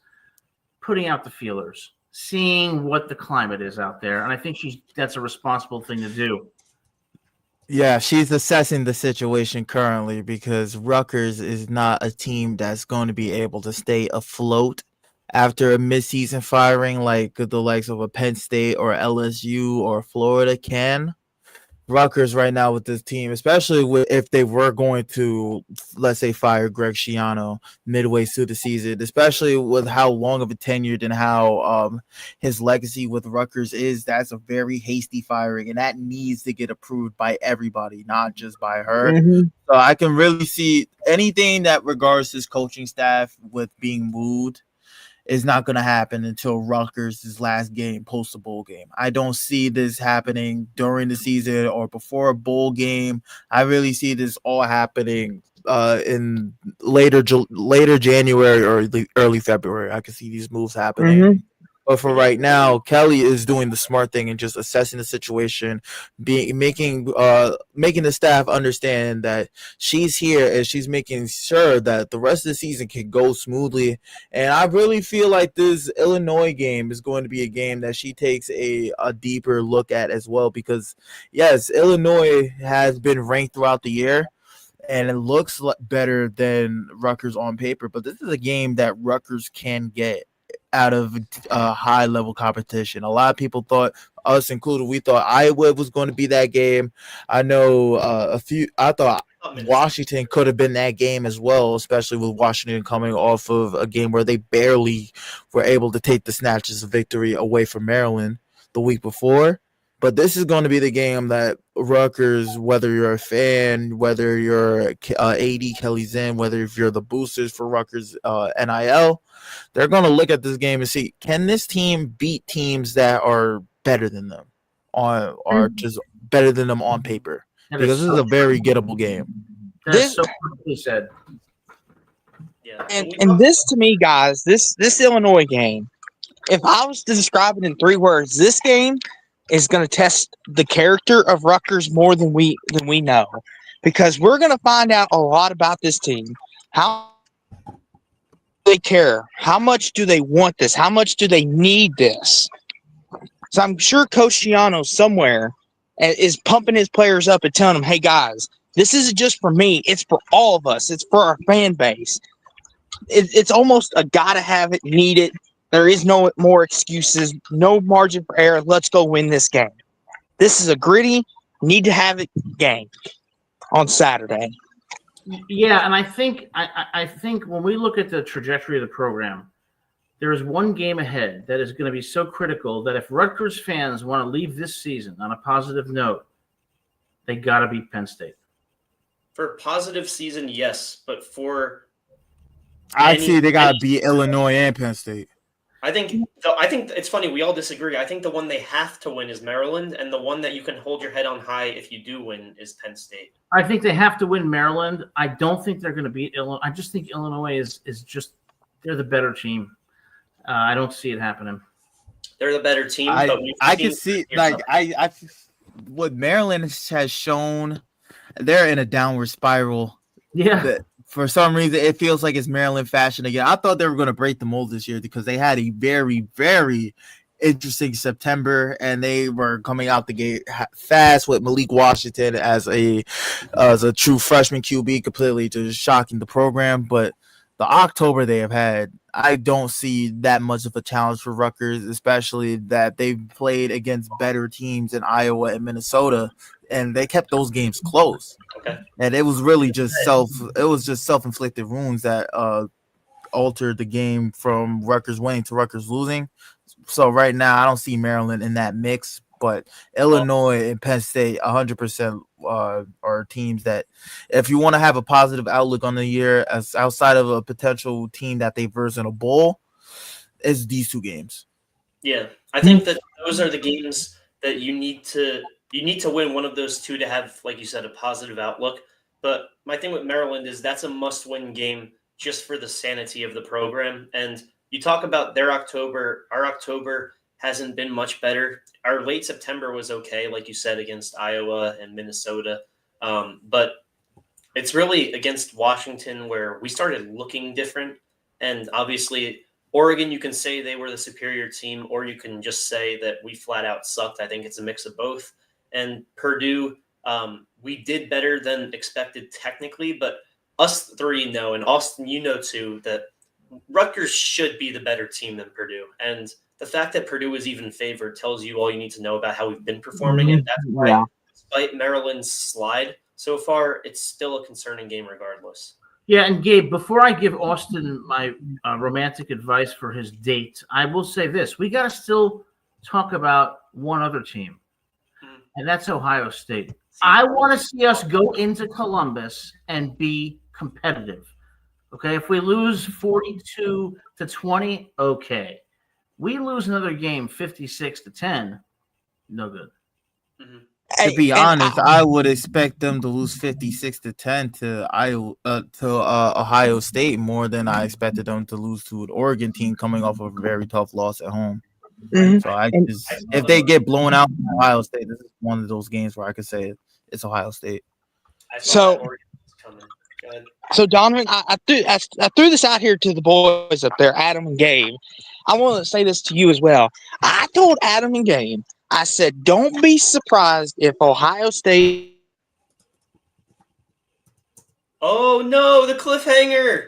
putting out the feelers, seeing what the climate is out there. And I think that's a responsible thing to do.
Yeah, she's assessing the situation currently because Rutgers is not a team that's going to be able to stay afloat after a midseason firing like the likes of a Penn State or LSU or Florida can. Rutgers right now with this team, especially if they were going to, let's say, fire Greg Schiano midway through the season, especially with how long of a tenured and how his legacy with Rutgers is, that's a very hasty firing, and that needs to get approved by everybody, not just by her.
Mm-hmm.
So I can really see anything that regards his coaching staff with being moved is not going to happen until Rutgers' last game post a bowl game. I don't see this happening during the season or before a bowl game. I really see this all happening in later January or early February. I can see these moves happening.
Mm-hmm.
But for right now, Kelly is doing the smart thing and just assessing the situation, making the staff understand that she's here and she's making sure that the rest of the season can go smoothly. And I really feel like this Illinois game is going to be a game that she takes a deeper look at as well, because yes, Illinois has been ranked throughout the year and it looks better than Rutgers on paper, but this is a game that Rutgers can get out of high level competition. A lot of people thought, us included, we thought Iowa was going to be that game. I know I thought Washington could have been that game as well, especially with Washington coming off of a game where they barely were able to take the snatches of victory away from Maryland the week before. But this is going to be the game that Rutgers, whether you're a fan, whether you're AD Kelly Zinn, whether if you're the boosters for Rutgers NIL, they're going to look at this game and see, can this team beat teams that are better than them, or just better than them on paper? Because this is a very gettable game.
That's so perfectly said.
Yeah.
And this, to me, guys, this Illinois game, if I was to describe it in 3 words, this game is going to test the character of Rutgers more than we know, because we're going to find out a lot about this team. How they care, how much do they want this, how much do they need this. So I'm sure Coach Schiano somewhere is pumping his players up and telling them, hey guys, this isn't just for me, it's for all of us, it's for our fan base. It's almost a gotta have it, need it. There is no more excuses, no margin for error. Let's go win this game. This is a gritty, need to have it game on Saturday.
Yeah, and I think when we look at the trajectory of the program, there is one game ahead that is going to be so critical that if Rutgers fans want to leave this season on a positive note, they got to beat Penn State.
For a positive season, yes, but for
I'd say they got to beat Illinois and Penn State.
I think it's funny. We all disagree. I think the one they have to win is Maryland, and the one that you can hold your head on high if you do win is Penn State.
I think they have to win Maryland. I don't think they're going to beat Illinois. I just think Illinois is just they're the better team. I don't see it happening.
They're the better team.
I can see what Maryland has shown. They're in a downward spiral.
Yeah.
for some reason, it feels like it's Maryland fashion again. I thought they were going to break the mold this year because they had a very, very interesting September, and they were coming out the gate fast with Malik Washington as a true freshman QB, completely just shocking the program. But the October they have had, I don't see that much of a challenge for Rutgers, especially that they've played against better teams in Iowa and Minnesota, and they kept those games close.
Okay.
And it was really just self-inflicted wounds that altered the game from Rutgers winning to Rutgers losing. So right now, I don't see Maryland in that mix, but Illinois and Penn State 100% are teams that, if you want to have a positive outlook on the year, as outside of a potential team that they verse in a bowl, is these two games.
Yeah, I think that those are the games that you need to win one of those two to have, like you said, a positive outlook. But my thing with Maryland is that's a must-win game just for the sanity of the program. And you talk about their October. Our October hasn't been much better. Our late September was okay, like you said, against Iowa and Minnesota. But it's really against Washington where we started looking different. And obviously, Oregon, you can say they were the superior team, or you can just say that we flat out sucked. I think it's a mix of both. And Purdue, we did better than expected technically, but us three know, and Austin, you know too, that Rutgers should be the better team than Purdue. And the fact that Purdue is even favored tells you all you need to know about how we've been performing. And that's why, despite Maryland's slide so far, it's still a concerning game regardless.
Yeah, and Gabe, before I give Austin my romantic advice for his date, I will say this. We got to still talk about one other team, and that's Ohio State. I want to see us go into Columbus and be competitive. Okay, if we lose 42-20, okay. We lose another game 56-10, no good.
To be honest, I would expect them to lose 56-10 to Ohio State more than I expected them to lose to an Oregon team coming off of a very tough loss at home.
Mhm.
So if they get blown out from Ohio State, this is one of those games where I could say it's Ohio State.
So Donovan, I threw this out here to the boys up there, Adam and Gabe. I want to say this to you as well. I told Adam and Gabe, I said, don't be surprised if Ohio State.
Oh no, the cliffhanger!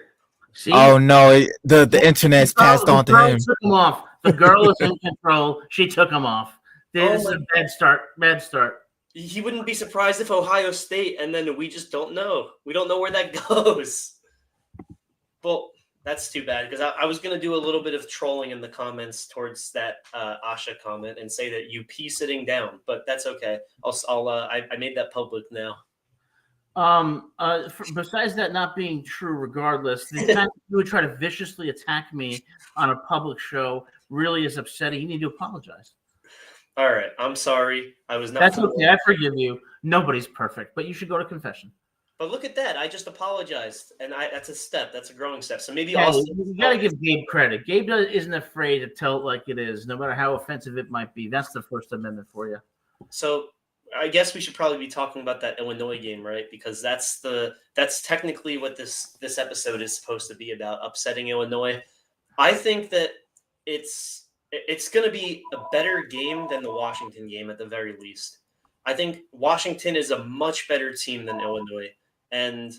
See?
Oh no, the internet's passed on to him.
Took him off. The girl is in control. She took him off. This is a bad start. Bad start.
He wouldn't be surprised if Ohio State, and then we just don't know. We don't know where that goes. Well, that's too bad, because I was going to do a little bit of trolling in the comments towards that Asha comment and say that UP sitting down, but that's okay. I made that public now.
Besides that not being true, regardless, the fact that you would try to viciously attack me on a public show really is upsetting. You need to apologize.
All right, I'm sorry. I was not.
That's okay. I forgive you. Nobody's perfect, but you should go to confession.
But look at that. I just apologized, and that's a step. That's a growing step. So maybe
you got to give Gabe credit. Gabe isn't afraid to tell it like it is, no matter how offensive it might be. That's the First Amendment for you.
So I guess we should probably be talking about that Illinois game, right? Because that's technically what this episode is supposed to be about, upsetting Illinois. I think that it's going to be a better game than the Washington game at the very least. I think Washington is a much better team than Illinois. And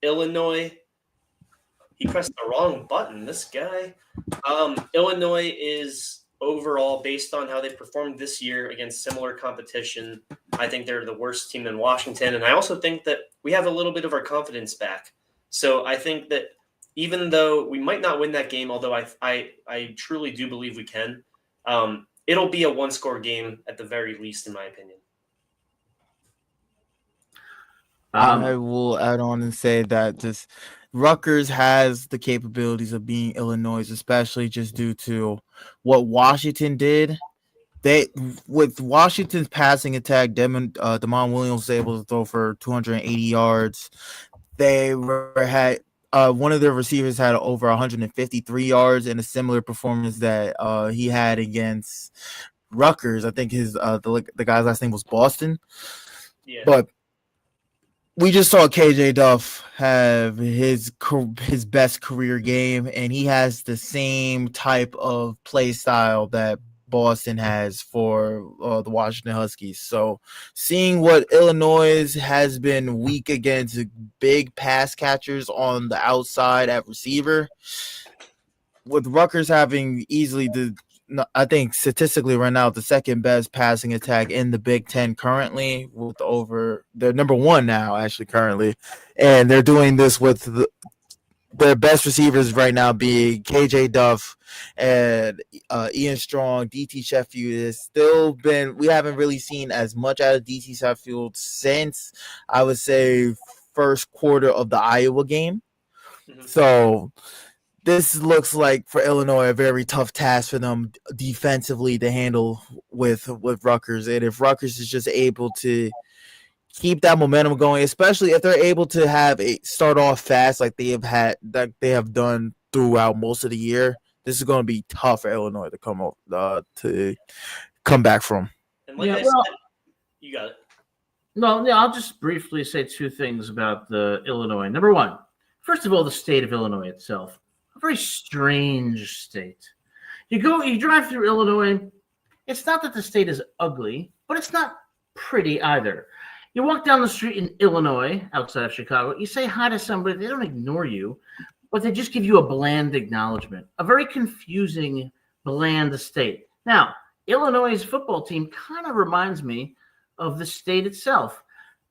Illinois, he pressed the wrong button, this guy. Illinois is overall, based on how they performed this year against similar competition, I think they're the worst team in Washington. And I also think that we have a little bit of our confidence back. So I think that even though we might not win that game, although I truly do believe we can, it'll be a one-score game at the very least, in my opinion.
I will add on and say that just Rutgers has the capabilities of being Illinois, especially just due to what Washington did. With Washington's passing attack, Damon Williams was able to throw for 280 yards. They had one of their receivers had over 153 yards in a similar performance that he had against Rutgers. I think his the guy's last name was Boston.
Yeah.
But we just saw KJ Duff have his best career game, and he has the same type of play style that Boston has for the Washington Huskies. So seeing what Illinois has been weak against big pass catchers on the outside at receiver, with Rutgers having easily I think statistically right now the second best passing attack in the Big Ten currently, with they're number one now actually currently, and they're doing this with their best receivers right now being KJ Duff and Ian Strong. DT Sheffield has still we haven't really seen as much out of DT Sheffield since I would say first quarter of the Iowa game. Mm-hmm. So this looks like for Illinois a very tough task for them defensively to handle with Rutgers. And if Rutgers is just able to keep that momentum going, especially if they're able to start off fast like they have done throughout most of the year, this is going to be tough for Illinois to come back from.
And like I said, you got it.
No, I'll just briefly say two things about the Illinois. Number one, first of all, the state of Illinois itself. A very strange state. You drive through Illinois. It's not that the state is ugly, but it's not pretty either. You walk down the street in Illinois, outside of Chicago, you say hi to somebody, they don't ignore you, but they just give you a bland acknowledgement. A very confusing, bland state. Now, Illinois' football team kind of reminds me of the state itself.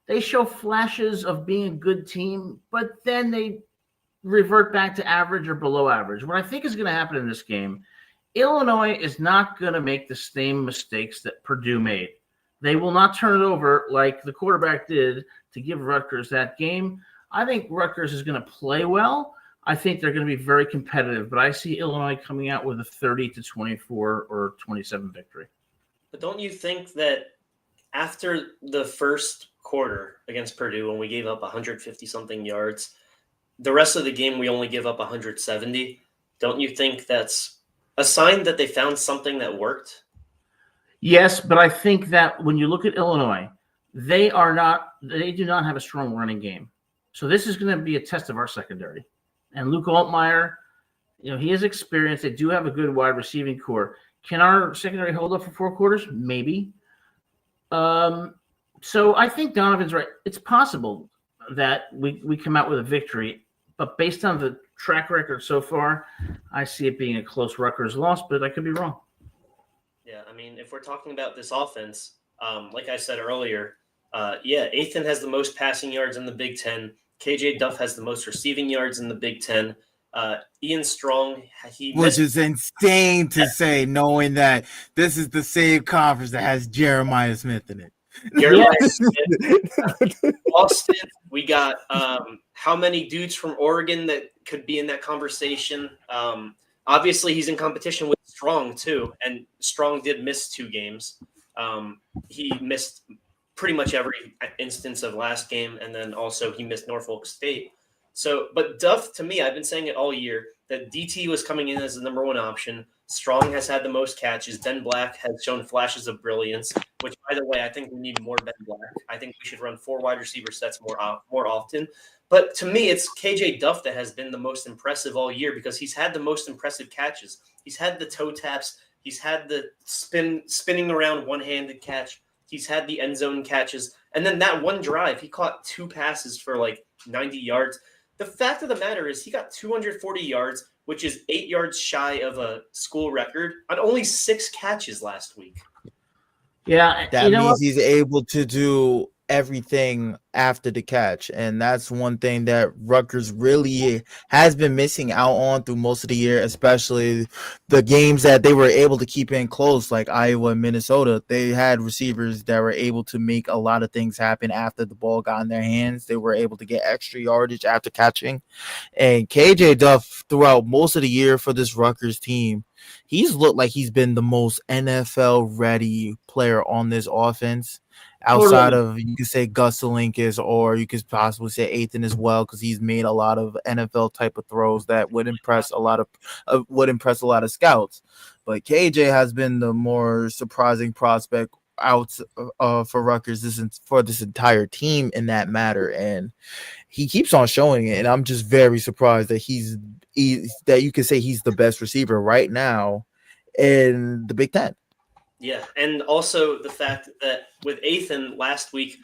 They show flashes of being a good team, but then they revert back to average or below average. What I think is going to happen in this game, Illinois is not going to make the same mistakes that Purdue made. They will not turn it over like the quarterback did to give Rutgers that game. I think Rutgers is going to play well. I think they're going to be very competitive, but I see Illinois coming out with a 30-24 or 27 victory.
But don't you think that after the first quarter against Purdue, when we gave up 150-something yards, the rest of the game we only give up 170, don't you think that's a sign that they found something that worked?
Yes, but I think that when you look at Illinois, they do not have a strong running game. So this is going to be a test of our secondary. And Luke Altmaier, he has experience. They do have a good wide receiving core. Can our secondary hold up for 4 quarters? Maybe. So I think Donovan's right. It's possible that we come out with a victory, but based on the track record so far, I see it being a close Rutgers loss, but I could be wrong.
Yeah, I mean, if we're talking about this offense, like I said earlier, Ethan has the most passing yards in the Big Ten. KJ Duff has the most receiving yards in the Big Ten. Ian Strong,
which is insane to say, knowing that this is the same conference that has Jeremiah Smith in it.
Boston, we got how many dudes from Oregon that could be in that conversation? Obviously, he's in competition with Strong, too, and Strong did miss 2 games. He missed pretty much every instance of last game, and then also he missed Norfolk State. So, but Duff, to me, I've been saying it all year, that DT was coming in as the number 1 option. Strong has had the most catches. Ben Black has shown flashes of brilliance, which, by the way, I think we need more Ben Black. I think we should run 4 wide receiver sets more often. But to me, it's KJ Duff that has been the most impressive all year because he's had the most impressive catches. He's had the toe taps. He's had the spinning around one-handed catch. He's had the end zone catches. And then that one drive, he caught 2 passes for like 90 yards. The fact of the matter is he got 240 yards, which is 8 yards shy of a school record, on only 6 catches last week.
Yeah.
That means he's able to do everything after the catch. And that's one thing that Rutgers really has been missing out on through most of the year, especially the games that they were able to keep in close, like Iowa and Minnesota. They had receivers that were able to make a lot of things happen after the ball got in their hands. They were able to get extra yardage after catching. And KJ Duff, throughout most of the year for this Rutgers team, he's looked like he's been the most NFL-ready player on this offense. Outside of, you could say Gus Solinkus, or you could possibly say Ethan as well, because he's made a lot of NFL type of throws that would impress a lot of scouts. But KJ has been the more surprising prospect outs for Rutgers for this entire team in that matter, and he keeps on showing it. And I'm just very surprised that that you can say he's the best receiver right now in the Big Ten.
Yeah, and also the fact that with Ethan last week,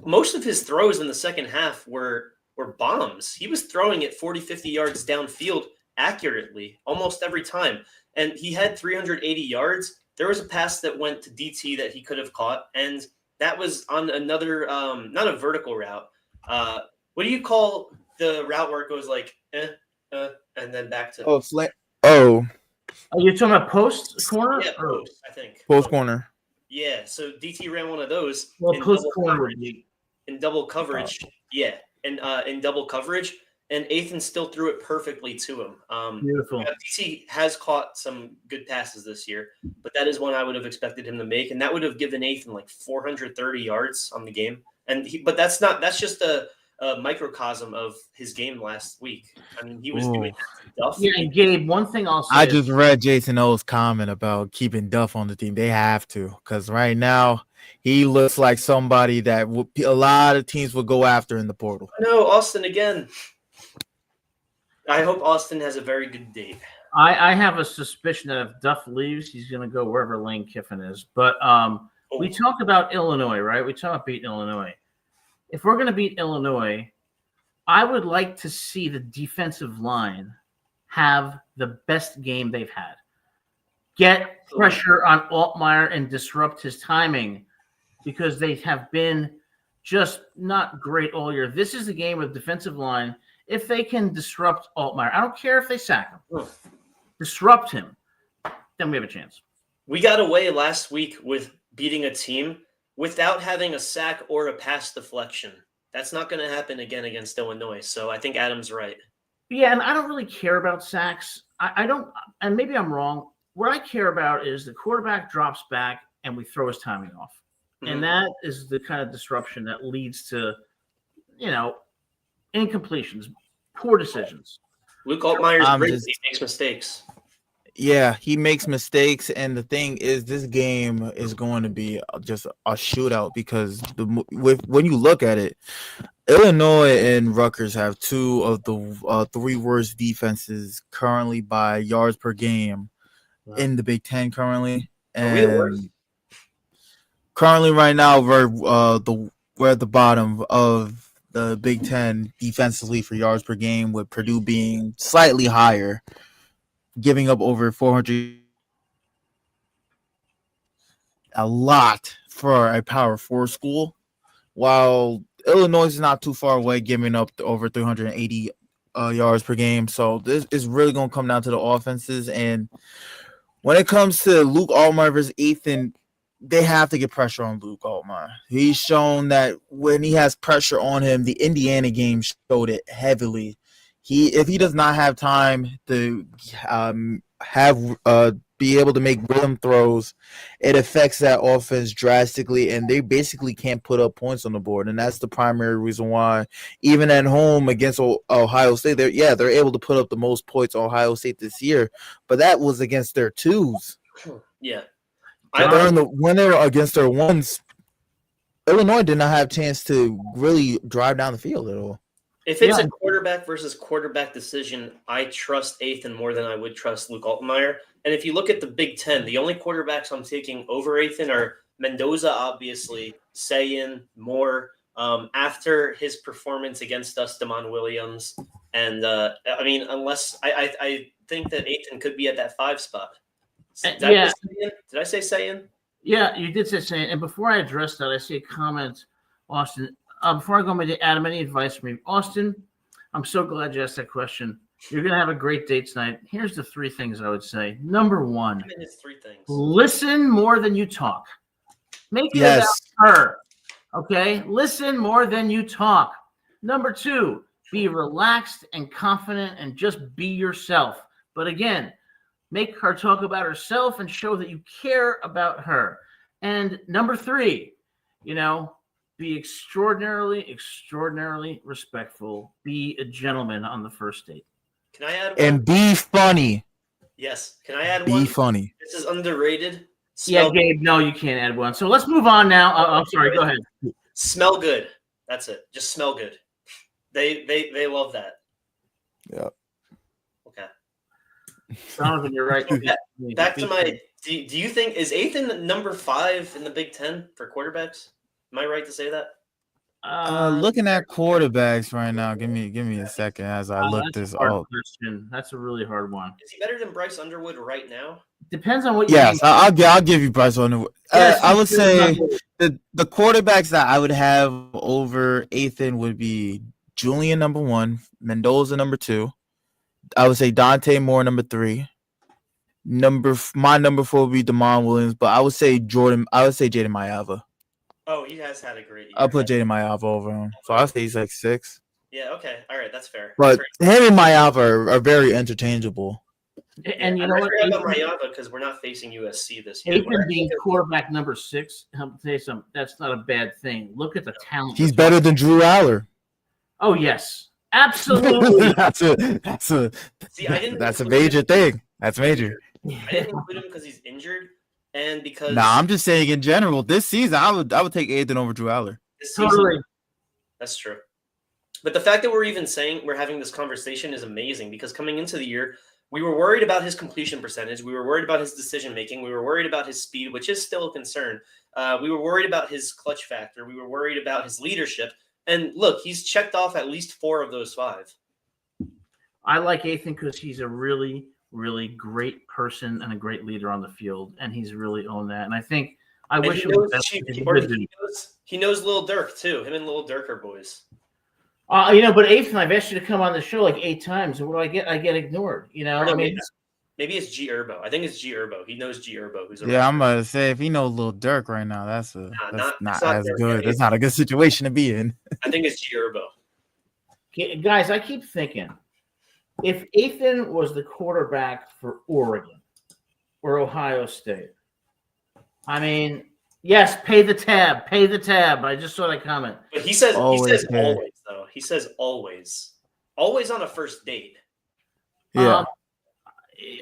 most of his throws in the second half were bombs. He was throwing it 40, 50 yards downfield accurately almost every time. And he had 380 yards. There was a pass that went to DT that he could have caught, and that was on another, not a vertical route. What do you call the route where it goes like, and then back to?
Are you talking about post corner?
Yeah, post, I think.
Post corner.
Yeah, so DT ran one of those.
Well, post corner would be
in double coverage. Yeah, and in double coverage, and Ethan still threw it perfectly to him.
Beautiful.
DT has caught some good passes this year, but that is one I would have expected him to make, and that would have given Ethan like 430 yards on the game. But that's just a microcosm of his game last week. I mean, he was doing stuff.
Yeah, and Gabe, one thing also.
I just read Jason O's comment about keeping Duff on the team. They have to, because right now he looks like somebody that a lot of teams will go after in the portal.
No, Austin again. I hope Austin has a very good date.
I have a suspicion that if Duff leaves, he's going to go wherever Lane Kiffin is. But we talk about Illinois, right? We talk about beating Illinois. If we're going to beat Illinois, I would like to see the defensive line have the best game they've had. Get pressure on Altmaier and disrupt his timing, because they have been just not great all year. This is a game of defensive line. If they can disrupt Altmaier, I don't care if they sack him. Disrupt him, then we have a chance.
We got away last week with beating a team without having a sack or a pass deflection. That's not going to happen again against Illinois. So I think Adam's right.
Yeah, and I don't really care about sacks. I don't, and maybe I'm wrong. What I care about is the quarterback drops back and we throw his timing off. Mm-hmm. And that is the kind of disruption that leads to, incompletions, poor decisions.
Luke Altmaier's great. He makes mistakes.
Yeah, he makes mistakes, and the thing is, this game is going to be just a shootout, because when you look at it, Illinois and Rutgers have two of the three worst defenses currently by yards per game in the Big Ten currently. And currently, right now, we're at the bottom of the Big Ten defensively for yards per game, with Purdue being slightly higher, giving up over 400, a lot for a Power 4 school, while Illinois is not too far away, giving up over 380 yards per game. So this is really going to come down to the offenses. And when it comes to Luke Altmaier versus Ethan, they have to get pressure on Luke Altmaier. He's shown that when he has pressure on him, the Indiana game showed it heavily. If he does not have time to be able to make rhythm throws, it affects that offense drastically, and they basically can't put up points on the board. And that's the primary reason why, even at home against Ohio State, they're able to put up the most points on Ohio State this year, but that was against their twos.
Yeah.
When they were against their ones, Illinois did not have a chance to really drive down the field at all.
If it's a quarterback versus quarterback decision, I trust Ethan more than I would trust Luke Altmaier. And if you look at the Big Ten, the only quarterbacks I'm taking over Ethan are Mendoza, obviously, Sayin, Moore. After his performance against us, Damon Williams. And, unless I think that Ethan could be at that 5 spot. Did I say Sayin?
Yeah, you did say Sayin. And before I address that, I see a comment, Austin. Before I go to Adam, any advice from me? Austin, I'm so glad you asked that question. You're going to have a great date tonight. Here's the 3 things I would say. Number 1,
it's 3 things. Listen
more than you talk. Make it about her. Okay? Listen more than you talk. Number 2, be relaxed and confident and just be yourself. But again, make her talk about herself and show that you care about her. And number 3, be extraordinarily, extraordinarily respectful. Be a gentleman on the first date.
Can I add one?
And be funny.
Yes. Can I add one?
Be funny.
This is underrated. Smell,
Gabe. No, you can't add one. So let's move on now. I'm sorry. Go ahead.
smell good. That's it. Just smell good. They love that.
Yeah.
Okay.
Donovan, you're right.
Back to my. Do you think is Ethan number 5 in the Big Ten for quarterbacks? Am I right to say that?
Looking at quarterbacks right now, give me a second as I look
that's
this
a hard
up.
question. That's a really hard one.
Is he better than Bryce Underwood right now?
Depends on what you
Yes,
think.
I'll give you Bryce Underwood.
Yes,
I would say
Underwood.
the quarterbacks that I would have over Ethan would be Julian number 1, Mendoza number 2. I would say Dante Moore number 3. My number 4 would be Damon Williams, but I would say Jaden Mayava.
Oh, he has had a great year.
I'll put Jaden Mayava over him. So I'll say he's like 6.
Yeah, okay. All right, that's fair.
But
That's
him and Mayava are very interchangeable.
And you know what?
I forgot about Mayava because we're not facing USC this year.
Ethan being quarterback number 6, I'll tell you something. That's not a bad thing. Look at the talent.
He's better than Drew Aller.
Oh yes, absolutely.
that's a
See, I didn't
that's a
include
major
him.
thing. That's major.
I didn't include him because he's injured and because
Nah, I'm just saying in general. This season, I would take Ethan over Drew Aller.
this season,
Totally.
that's true. But the fact that we're even saying we're having this conversation is amazing because coming into the year, we were worried about his completion percentage. We were worried about his decision making. We were worried about his speed, which is still a concern. We were worried about his clutch factor. We were worried about his leadership. And look, he's checked off at least 4 of those 5.
I like Ethan because he's a really, really great person and a great leader on the field, and he's really owned that. And I think I wish it was
he knows Lil Durk too. Him and Lil Durk are boys.
But Ethan, I've asked you to come on the show like 8 times, and what do I get? I get ignored. I mean,
maybe it's G Herbo. I think it's G Herbo. He knows G Herbo.
I'm about to say if he knows Lil Durk right now, that's not as
Durk,
good. That's not a good situation to be in.
I think it's G Herbo.
Guys, I keep thinking if Ethan was the quarterback for Oregon or Ohio State, I mean, yes, pay the tab. I just saw that comment.
But he says always
though.
He says always on a first date.
Yeah.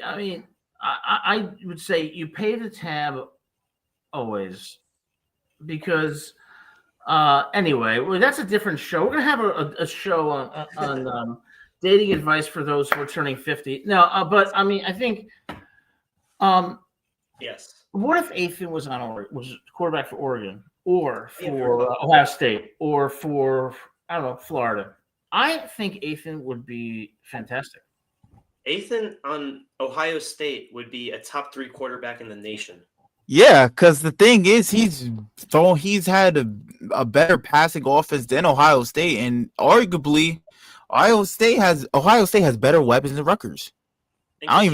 I mean, I would say you pay the tab always because anyway, well, that's a different show. We're gonna have a show on dating advice for those who are turning 50. No, but I mean, I think
yes.
What if Ethan was quarterback for Oregon or for Ohio State or for Florida? I think Ethan would be fantastic.
Ethan on Ohio State would be a top 3 quarterback in the nation.
Yeah, because the thing is, he's had a better passing offense than Ohio State, and arguably, Ohio State has better weapons than Rutgers. I don't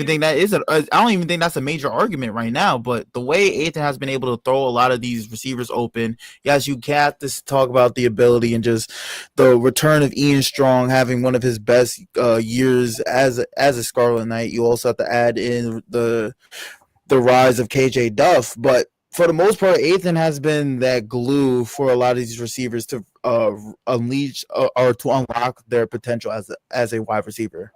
even think that's a major argument right now. But the way Ethan has been able to throw a lot of these receivers open, yes, you can't just talk about the ability and just the return of Ian Strong having one of his best years as a Scarlet Knight. You also have to add in the rise of KJ Duff, but for the most part, Ethan has been that glue for a lot of these receivers to unleash or to unlock their potential as a wide receiver.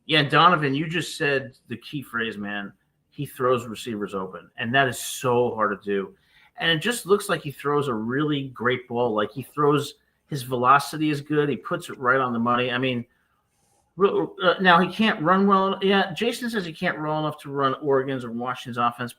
Yeah, Donovan, you just said the key phrase, man. He throws receivers open, and that is so hard to do. And it just looks like he throws a really great ball. Like his velocity is good. He puts it right on the money. I mean, now he can't run well. Yeah, Jason says he can't run enough to run Oregon's or Washington's offense.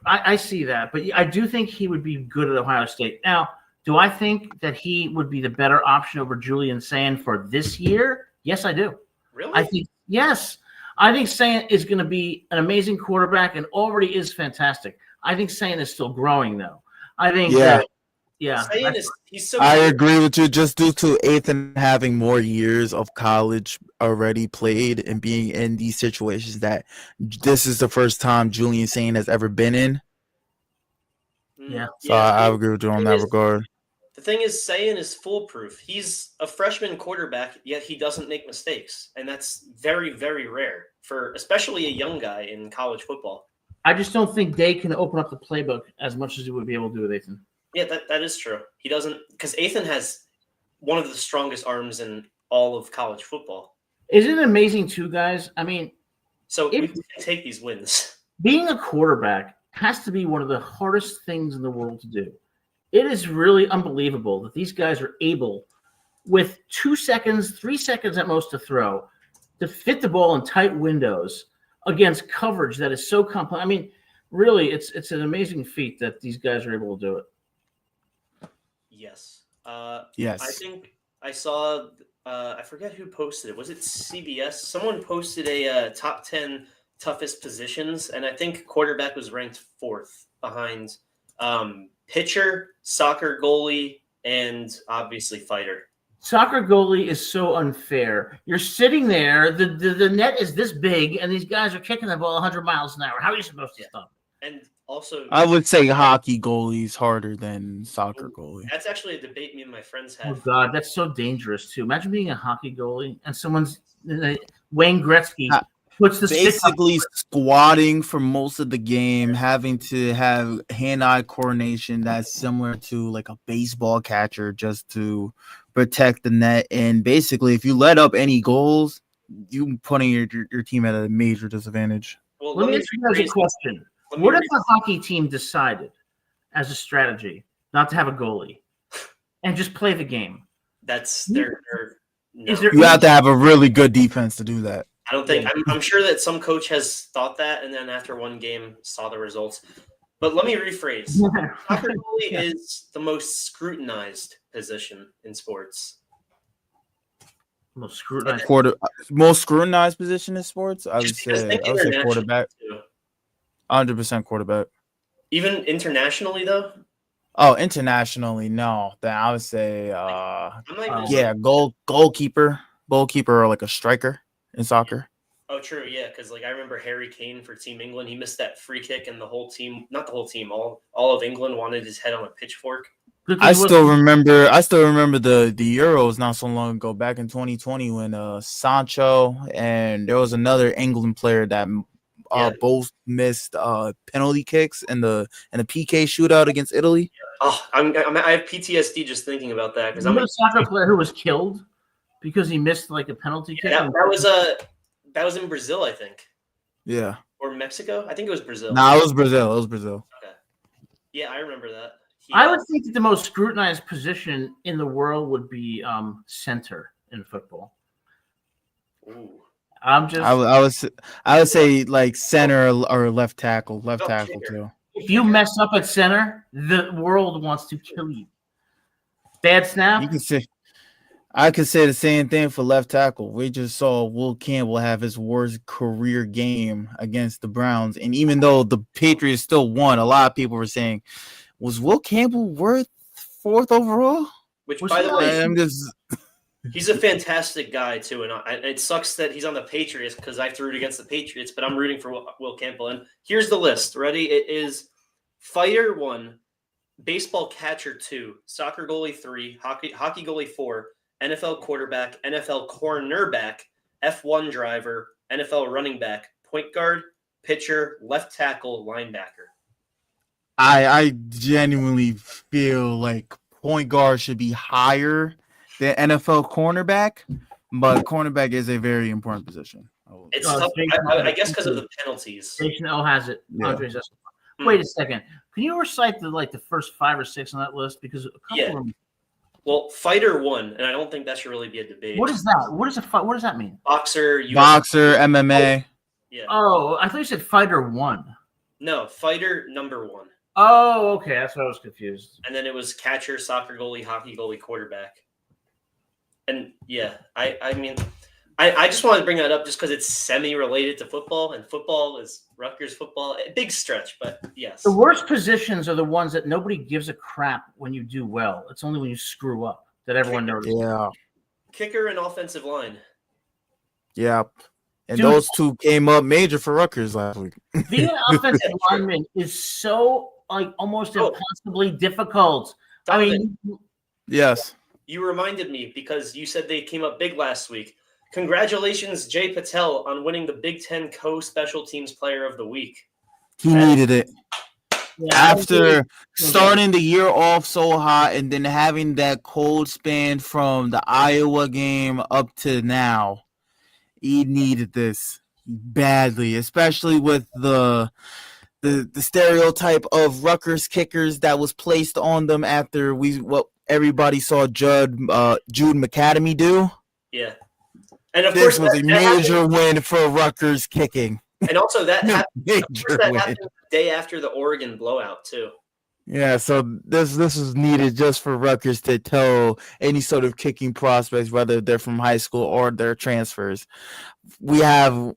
I see that, but I do think he would be good at Ohio State. Now, do I think that he would be the better option over Julian Sand for this year? Yes, I do.
Really?
Yes. I think Sand is going to be an amazing quarterback and already is fantastic. I think Sand is still growing, though. I think
I agree with you just due to Ethan having more years of college already played and being in these situations that this is the first time Julian Sand has ever been in.
Yeah.
So I agree with you on that regard.
The thing is, Sayan is foolproof. He's a freshman quarterback, yet he doesn't make mistakes. And that's very, very rare for especially a young guy in college football.
I just don't think Day can open up the playbook as much as he would be able to do with Ethan.
Yeah, that is true. He doesn't, because Ethan has one of the strongest arms in all of college football.
Isn't it amazing, too, guys? I mean,
so we can take these wins.
being a quarterback has to be one of the hardest things in the world to do. It is really unbelievable that these guys are able, with 2 seconds, 3 seconds at most to throw, to fit the ball in tight windows against coverage that is so complex. I mean, really, it's an amazing feat that these guys are able to do it.
Yes.
Yes.
I think I saw. I forget who posted it. Was it CBS? Someone posted a top 10 toughest positions, and I think quarterback was ranked 4th behind pitcher, soccer goalie, and obviously fighter.
Soccer goalie is so unfair. You're sitting there, the net is this big, and these guys are kicking the ball 100 miles an hour. How are you supposed to stop?
And also,
I would say hockey goalie is harder than soccer goalie.
that's actually a debate me and my friends
Oh
had.
God, that's so dangerous too. Imagine being a hockey goalie and someone's Wayne Gretzky puts the stick up.
Basically squatting for most of the game, having to have hand-eye coordination that's similar to like a baseball catcher just to protect the net. And basically, if you let up any goals, you putting your team at a major disadvantage.
Well,
Let me ask you guys a question. What if a hockey team decided, as a strategy, not to have a goalie and just play the game?
That's their. No.
Is there
You have to have a really good defense to do that.
I don't think I'm sure that some coach has thought that, and then after one game saw the results. But let me rephrase: soccer goalie is the most scrutinized position in sports.
most scrutinized?
Most scrutinized position in sports? I would
Just because
say
think internationally,
quarterback.
too.
100% quarterback.
Even internationally, though.
Oh, internationally, no. Then I would say,
I'm not even
yeah, goalkeeper or like a striker in soccer.
Oh, true, yeah, because like I remember Harry Kane for Team England. He missed that free kick, and the whole team, not the whole team, all of England wanted his head on a pitchfork.
I still remember the Euros not so long ago, back in 2020, when Sancho and there was another England player that both missed penalty kicks in the PK shootout against Italy.
Oh, I have PTSD just thinking about that because I'm
a soccer player who was killed because he missed like a penalty kick.
That was in Brazil, I think.
Yeah.
Or Mexico? I think it was Brazil.
No, it was Brazil.
Okay. Yeah, I remember that.
I would think that the most scrutinized position in the world would be center in football.
Ooh.
I would say like center or left tackle too.
If you mess up at center, the world wants to kill you. Bad snap.
I could say the same thing for left tackle. We just saw Will Campbell have his worst career game against the Browns, and even though the Patriots still won, a lot of people were saying, "Was Will Campbell worth 4th overall?"
Which, by the way,
–
he's a fantastic guy, too, and it sucks that he's on the Patriots because I threw it against the Patriots, but I'm rooting for Will Campbell. And here's the list. Ready? It is fighter 1, baseball catcher 2, soccer goalie 3, hockey goalie 4, NFL quarterback, NFL cornerback, F1 driver, NFL running back, point guard, pitcher, left tackle, linebacker.
I genuinely feel like point guard should be higher the NFL cornerback, but cornerback is a very important position.
It's tough, I guess, because of the penalties.
Jason L has it.
Yeah.
Wait a second. Can you recite the first 5 or 6 on that list? Because a couple of them.
Well, fighter 1, and I don't think that should really be a debate.
What is that? What does that mean?
Boxer,
MMA.
Yeah.
Oh, I thought you said fighter 1.
No, fighter number 1.
Oh, okay. That's why I was confused.
And then it was catcher, soccer goalie, hockey goalie, quarterback. And yeah, I mean, I just wanted to bring that up just because it's semi-related to football, and football is Rutgers football. A big stretch, but yes.
The worst positions are the ones that nobody gives a crap when you do well. It's only when you screw up that everyone notices.
Yeah.
Kicker and offensive line.
Yeah. And those two came up major for Rutgers last week.
Being an offensive lineman is so almost impossibly difficult.
Donovan,
yes.
You reminded me because you said they came up big last week. Congratulations, Jay Patel, on winning the Big Ten Co-Special Teams Player of the Week.
He needed it. Yeah, after starting the year off so hot and then having that cold span from the Iowa game up to now, he needed this. badly, especially with the stereotype of Rutgers kickers that was placed on them after what everybody saw Jude McAdamy do.
Yeah, and of
This
course
was a
that
major win for Rutgers kicking.
and also that happened,
Major
that
win.
happened the day after the Oregon blowout too.
Yeah, so this is needed just for Rutgers to tell any sort of kicking prospects, whether they're from high school or they're transfers. We have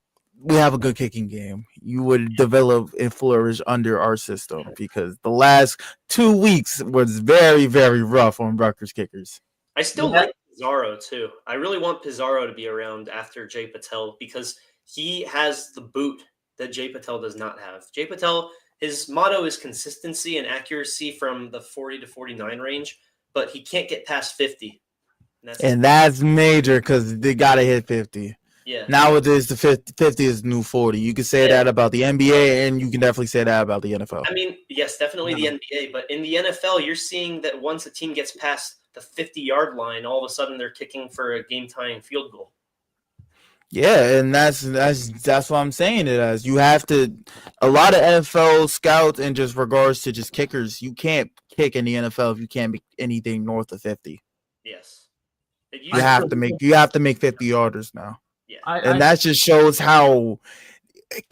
a good kicking game. You would develop and flourish under our system because the last 2 weeks was very, very rough on Rutgers kickers.
I still like Pizarro too. I really want Pizarro to be around after Jay Patel because he has the boot that Jay Patel does not have. Jay Patel, his motto is consistency and accuracy from the 40 to 49 range, but he can't get past 50.
And that's major because they got to hit 50.
Yeah.
Nowadays, the 50 is new 40. You can say that about the NBA, and you can definitely say that about the NFL.
I mean, yes, definitely the NBA, but in the NFL, you're seeing that once a team gets past the 50-yard line, all of a sudden they're kicking for a game-tying field goal.
Yeah, and that's what I'm saying it as. You have to a lot of NFL scouts and just regards to just kickers, you can't kick in the NFL if you can't make anything north of 50.
Yes.
You have to make 50-yarders now.
Yeah.
And that just shows how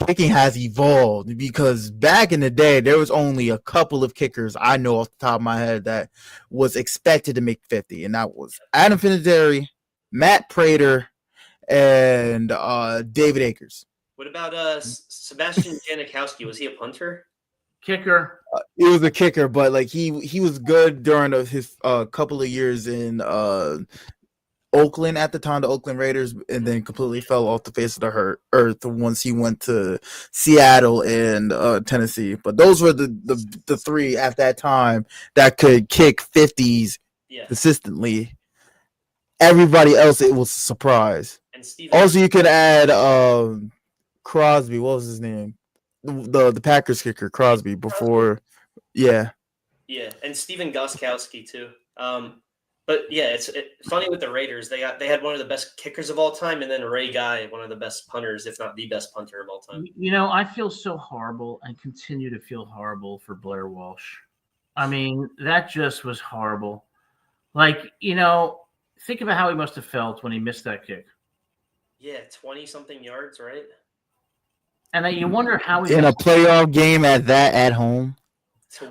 kicking has evolved because back in the day there was only a couple of kickers I know off the top of my head that was expected to make 50, and that was Adam Vinatieri, Matt Prater, and David Akers.
What about Sebastian Janikowski? Was he a punter?
Kicker.
He was a kicker, but like he was good during his couple of years in Oakland at the time, the Oakland Raiders, and then completely fell off the face of the earth once he went to Seattle and Tennessee. But those were the three at that time that could kick 50s consistently. Everybody else, it was a surprise. And also, you could add Crosby. What was his name? The Packers kicker, Crosby. Before, yeah,
and Steven Gostkowski too. But yeah, it's funny with the Raiders. They had one of the best kickers of all time, and then Ray Guy, one of the best punters, if not the best punter of all time.
You know, I feel so horrible and continue to feel horrible for Blair Walsh. I mean, that just was horrible. Like, you know, think about how he must have felt when he missed that kick.
Yeah, 20-something yards, right?
And then you wonder how he
in a playoff game at home.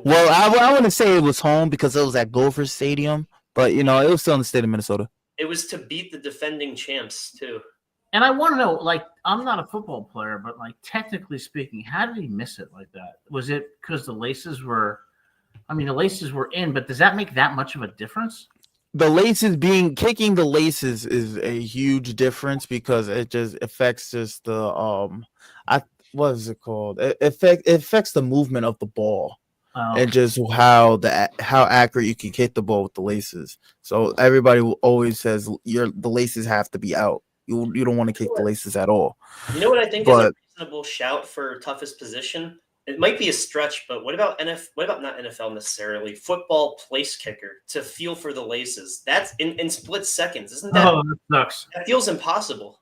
Well, I wouldn't say it was home because it was at Gopher Stadium, but you know it was still in the state of Minnesota.
It was to beat the defending champs too.
And I want to know, like, I'm not a football player, but like technically speaking, how did he miss it like that? Was it because the laces were? I mean, the laces were in, but does that make that much of a difference?
The laces kicking the laces is a huge difference because it just affects just the what is it called? It affects the movement of the ball and just how accurate you can kick the ball with the laces. So everybody always says the laces have to be out. You don't want to kick the laces at all.
You know what I think is a reasonable shout for toughest position? It might be a stretch, but what about not NFL necessarily? Football place kicker to feel for the laces. That's in split seconds, isn't that?
Oh, that sucks.
That feels impossible.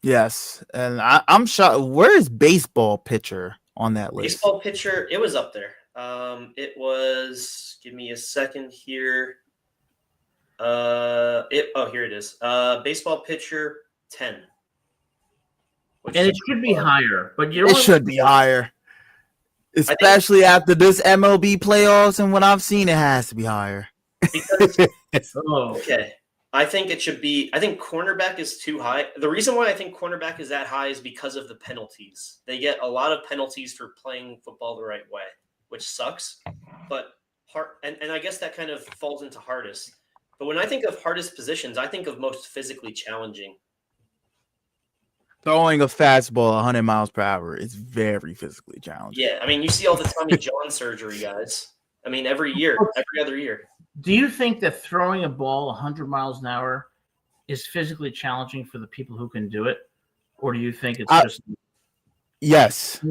Yes, and I'm shocked. Where is baseball pitcher on that list?
Baseball pitcher, it was up there. It was. Give me a second here. Here it is. Baseball pitcher 10.
And it should be higher, but
it should be higher. Especially after this MLB playoffs and what I've seen, it has to be higher.
Because, okay. I think it should be – I think cornerback is too high. The reason why I think cornerback is that high is because of the penalties. They get a lot of penalties for playing football the right way, which sucks. But and I guess that kind of falls into hardest. But when I think of hardest positions, I think of most physically challenging.
Throwing a fastball 100 miles per hour is very physically challenging.
Yeah, I mean, you see all the Tommy John surgery guys. I mean, every other year.
Do you think that throwing a ball 100 miles an hour is physically challenging for the people who can do it? Or do you think it's just...
Yes.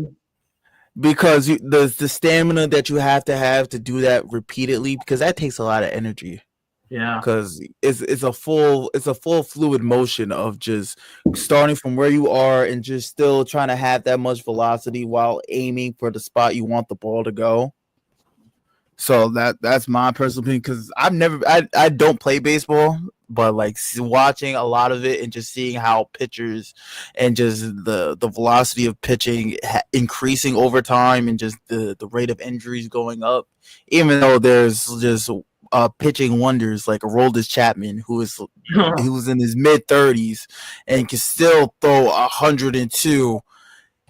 Because the stamina that you have to do that repeatedly, because that takes a lot of energy.
Yeah.
because it's a full fluid motion of just starting from where you are and just still trying to have that much velocity while aiming for the spot you want the ball to go. So that's my personal opinion, because I don't play baseball, but like watching a lot of it and just seeing how pitchers and just the velocity of pitching increasing over time and just the rate of injuries going up, even though there's just pitching wonders like Aroldis Chapman, who's in his mid-30s and can still throw 102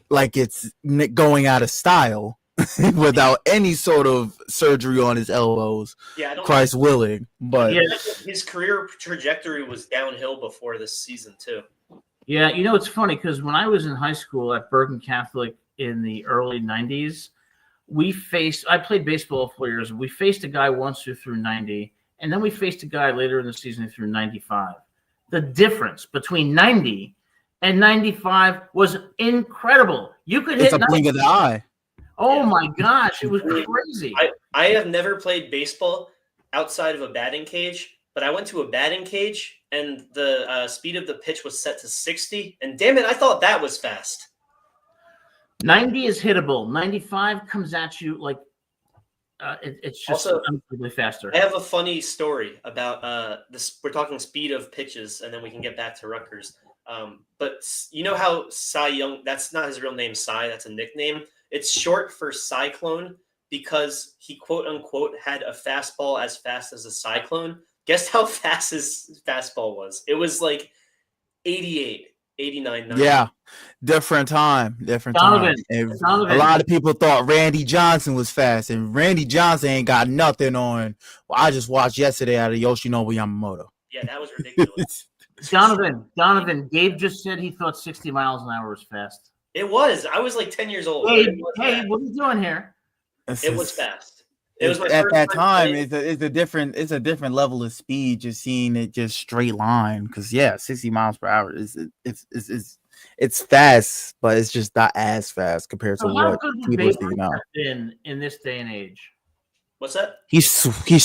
like it's going out of style. Without any sort of surgery on his elbows,
Yeah, I don't
Christ willing. But
Yeah.
his career trajectory was downhill before this season too.
Yeah, it's funny because when I was in high school at Bergen Catholic in the early 90s, I played baseball 4 years. We faced a guy once who threw 90, and then we faced a guy later in the season who threw 95. The difference between 90 and 95 was incredible. You could hit
it's a blink of the eye.
Oh my gosh, it was crazy.
I have never played baseball outside of a batting cage, but I went to a batting cage and the speed of the pitch was set to 60. And damn it, I thought that was fast.
90 is hittable. 95 comes at you like it's just
Also,
unbelievably faster.
I have a funny story about this. We're talking speed of pitches, and then we can get back to Rutgers. But you know how Cy Young, that's not his real name, Cy, that's a nickname. It's short for Cyclone because he quote unquote had a fastball as fast as a cyclone. Guess how fast his fastball was? It was like 88, 89, 90.
Yeah, different time.
Donovan.
A lot of people thought Randy Johnson was fast, and Randy Johnson ain't got nothing on. Well, I just watched yesterday out of Yoshinobu Yamamoto.
Yeah, that was ridiculous.
Donovan, Gabe just said he thought 60 miles an hour was fast.
It was. I was like 10 years old.
Hey, what are you doing here?
It was fast. It was my
at
first
that time.
playing.
It's a different level of speed. Just seeing it just straight line, because 60 miles per hour it's fast, but it's just not as fast compared to what people see now.
In this day and age.
What's that?
He's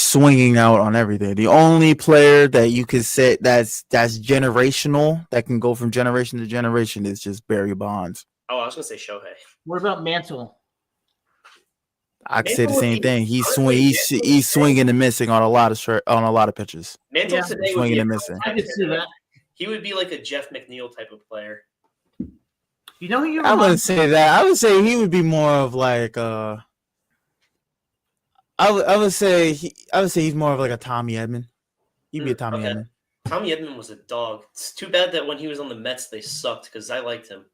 swinging out on everything. The only player that you could say that's generational, that can go from generation to generation, is just Barry Bonds.
Oh, I was gonna say Shohei.
What about Mantle?
I could say the same thing. He's swinging and missing on a lot of pitches.
Mantle today
swinging and missing.
I could see that.
He would be like a Jeff McNeil type of player.
You know who you?
I wouldn't say that. I would say he would be more of like I would say he's more of like a Tommy Edman. He'd be a Tommy Edman.
Tommy Edman was a dog. It's too bad that when he was on the Mets, they sucked because I liked him.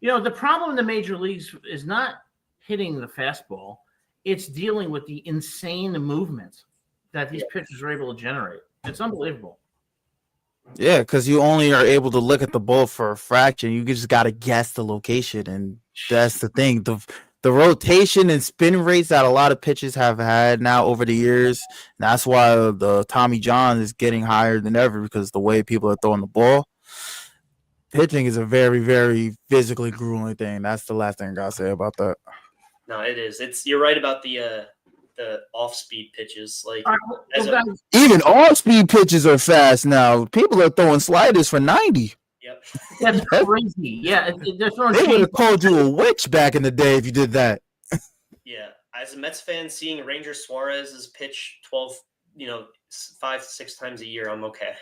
The problem in the major leagues is not hitting the fastball. It's dealing with the insane movement that these pitchers are able to generate. It's unbelievable.
Yeah, because you only are able to look at the ball for a fraction. You just got to guess the location, and that's the thing. The rotation and spin rates that a lot of pitches have had now over the years, that's why the Tommy John is getting higher than ever, because the way people are throwing the ball. Pitching is a very, very physically grueling thing. That's the last thing I got to say about that.
No, it is. You're right about the off-speed pitches. Like
even off-speed pitches are fast now. People are throwing sliders for 90.
Yep.
That's crazy. Yeah,
they would have called you a witch back in the day if you did that.
Yeah, as a Mets fan, seeing Ranger Suarez's pitch 5 to 6 times a year, I'm okay.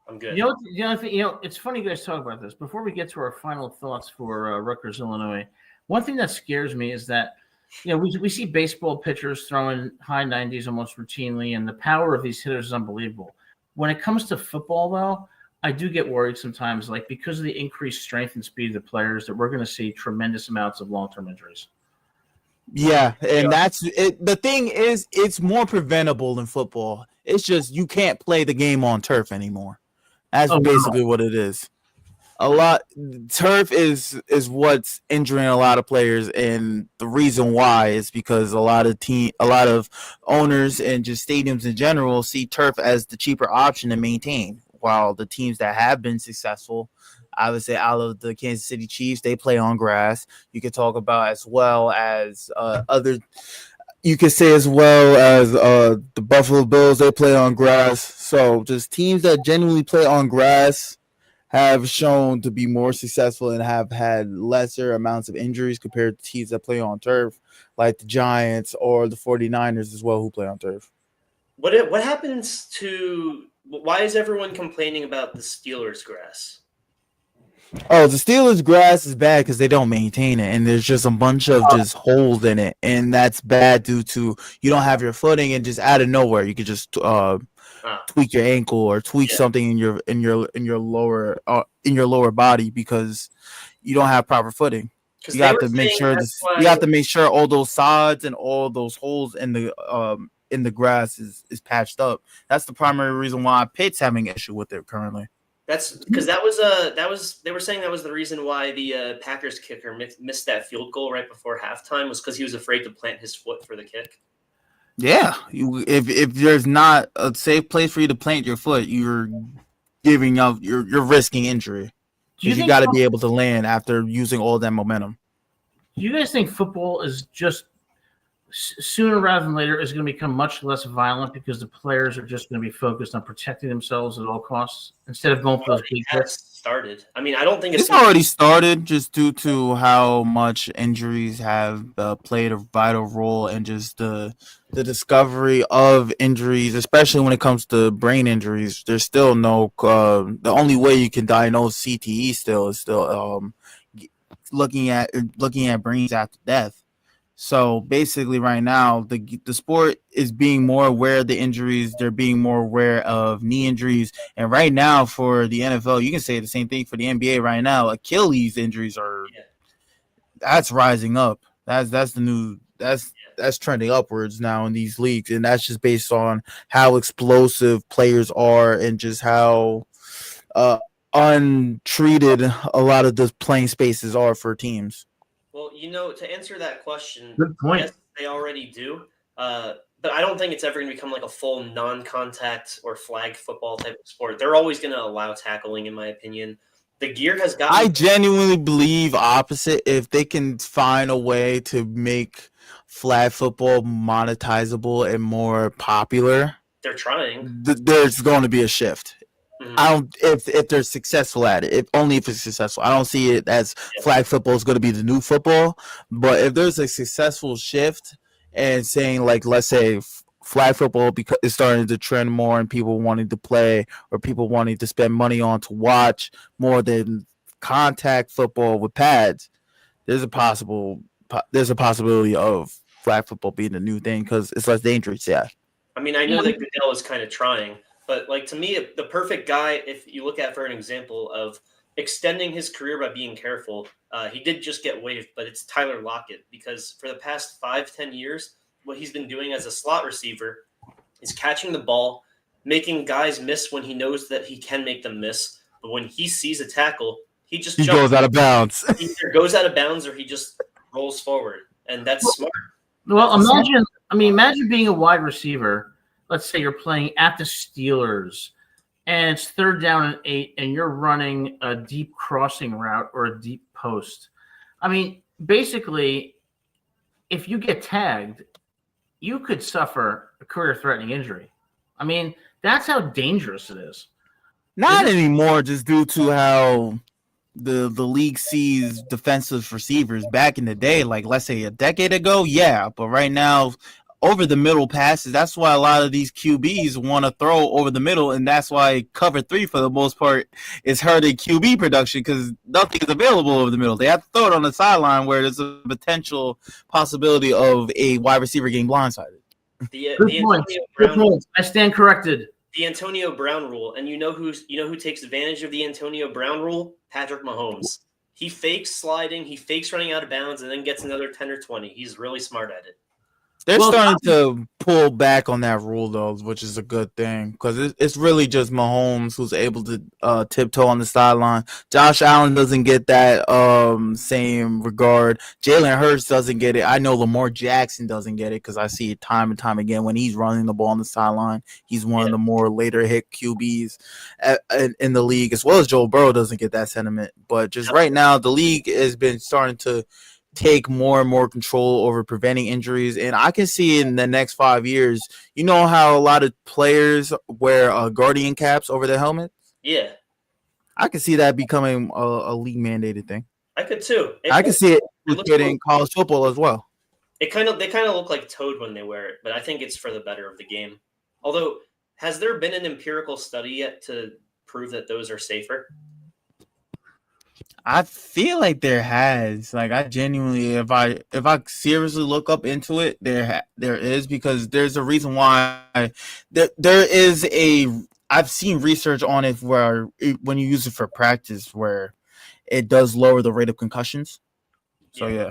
I'm good.
It's funny you guys talk about this. Before we get to our final thoughts for Rutgers, Illinois, one thing that scares me is that we see baseball pitchers throwing high 90s almost routinely, and the power of these hitters is unbelievable. When it comes to football, though, I do get worried sometimes, like because of the increased strength and speed of the players, that we're going to see tremendous amounts of long-term injuries.
Yeah, and that's it. The thing is, it's more preventable than football. It's just you can't play the game on turf anymore. That's basically what it is. Turf is what's injuring a lot of players, and the reason why is because a lot of owners and just stadiums in general see turf as the cheaper option to maintain. While the teams that have been successful, I would say out of the Kansas City Chiefs, they play on grass. You could talk about as well as other. you could say as well as the Buffalo Bills, they play on grass. So just teams that genuinely play on grass have shown to be more successful and have had lesser amounts of injuries compared to teams that play on turf, like the Giants or the 49ers as well, who play on turf.
What happens to why is everyone complaining about the Steelers grass?
Oh, the Steelers grass is bad because they don't maintain it, and there's just a bunch of just holes in it, and that's bad due to you don't have your footing, and just out of nowhere you could just tweak your ankle or tweak something in your lower body because you don't have proper footing. You have to make sure you have to make sure all those sods and all those holes in the grass is patched up. That's the primary reason why Pitt's having an issue with it currently.
That's because they were saying that was the reason why the Packers kicker missed that field goal right before halftime was because he was afraid to plant his foot for the kick.
Yeah, if there's not a safe place for you to plant your foot, you're giving up. You're risking injury. You got to be able to land after using all that momentum.
Do you guys think football is just sooner rather than later is going to become much less violent because the players are just going to be focused on protecting themselves at all costs instead of going for those big hits?
Started. I mean, I don't think
it's already started just due to how much injuries have played a vital role in just the discovery of injuries, especially when it comes to brain injuries. There's still no the only way you can diagnose CTE is still looking at brains after death. So basically right now, the sport is being more aware of the injuries. They're being more aware of knee injuries. And right now for the NFL, you can say the same thing for the NBA right now. Achilles injuries that's rising up. That's trending upwards now in these leagues. And that's just based on how explosive players are and just how untreated a lot of the playing spaces are for teams.
Well, to answer that question,
good point.
Yes, they already do. But I don't think it's ever going to become like a full non-contact or flag football type of sport. They're always going to allow tackling, in my opinion. The gear has gotten...
I genuinely believe opposite. If they can find a way to make flag football monetizable and more popular,
they're trying.
There's going to be a shift.
Mm-hmm.
I don't if they're successful at it. Only if it's successful. I don't see it as flag football is going to be the new football. But if there's a successful shift and saying like, let's say flag football because it's starting to trend more and people wanting to play or people wanting to spend money on to watch more than contact football with pads, there's a possibility of flag football being the new thing because it's less dangerous. Yeah.
I mean, I know that Goodell is kind of trying. But, like, to me, the perfect guy, if you look at for an example of extending his career by being careful, he did just get waived, but it's Tyler Lockett. Because for the past 5-10 years, what he's been doing as a slot receiver is catching the ball, making guys miss when he knows that he can make them miss. But when he sees a tackle, he
goes out of bounds.
He either goes out of bounds or he just rolls forward. And that's smart.
Well, imagine being a wide receiver. Let's say you're playing at the Steelers and it's 3rd down and 8 and you're running a deep crossing route or a deep post. I mean, basically, if you get tagged, you could suffer a career-threatening injury. I mean, that's how dangerous it is.
Not anymore, just due to how the league sees defensive receivers back in the day, like let's say a decade ago, yeah. But right now, over the middle passes, that's why a lot of these QBs want to throw over the middle, and that's why cover 3 for the most part is hurting QB production because nothing is available over the middle. They have to throw it on the sideline where there's a potential possibility of a wide receiver getting blindsided.
Good point. I stand corrected.
The Antonio Brown rule, and you know who takes advantage of the Antonio Brown rule? Patrick Mahomes. He fakes sliding, he fakes running out of bounds, and then gets another 10 or 20. He's really smart at it.
They're starting to pull back on that rule, though, which is a good thing because it's really just Mahomes who's able to tiptoe on the sideline. Josh Allen doesn't get that same regard. Jalen Hurts doesn't get it. I know Lamar Jackson doesn't get it because I see it time and time again when he's running the ball on the sideline. He's one of the more later hit QBs in the league, as well as Joe Burrow doesn't get that sentiment. But just right now, the league has been starting to take more and more control over preventing injuries. And I can see in the next 5 years, you know how a lot of players wear guardian caps over their helmet?
Yeah,
I can see that becoming a league mandated thing.
I could too.
I can see it
looks
in college football as well.
they kind of look like Toad when they wear it, but I think it's for the better of the game. Although, has there been an empirical study yet to prove that those are safer?
I feel like there has, like, I genuinely, if I seriously look up into it, there is, because there's a reason why there is I've seen research on it where when you use it for practice, where it does lower the rate of concussions. So yeah.
All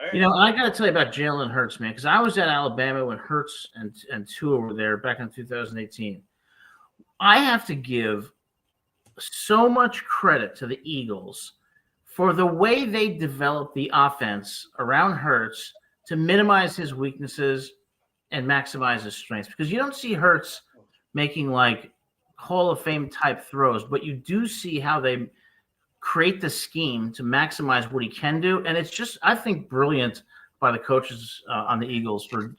right.
You know, I got to tell you about Jalen Hurts, man, because I was at Alabama when Hurts and Tua were there back in 2018. I have to give so much credit to the Eagles for the way they developed the offense around Hurts to minimize his weaknesses and maximize his strengths. Because you don't see Hurts making like Hall of Fame type throws, but you do see how they create the scheme to maximize what he can do. And it's just, I think, brilliant by the coaches on the Eagles for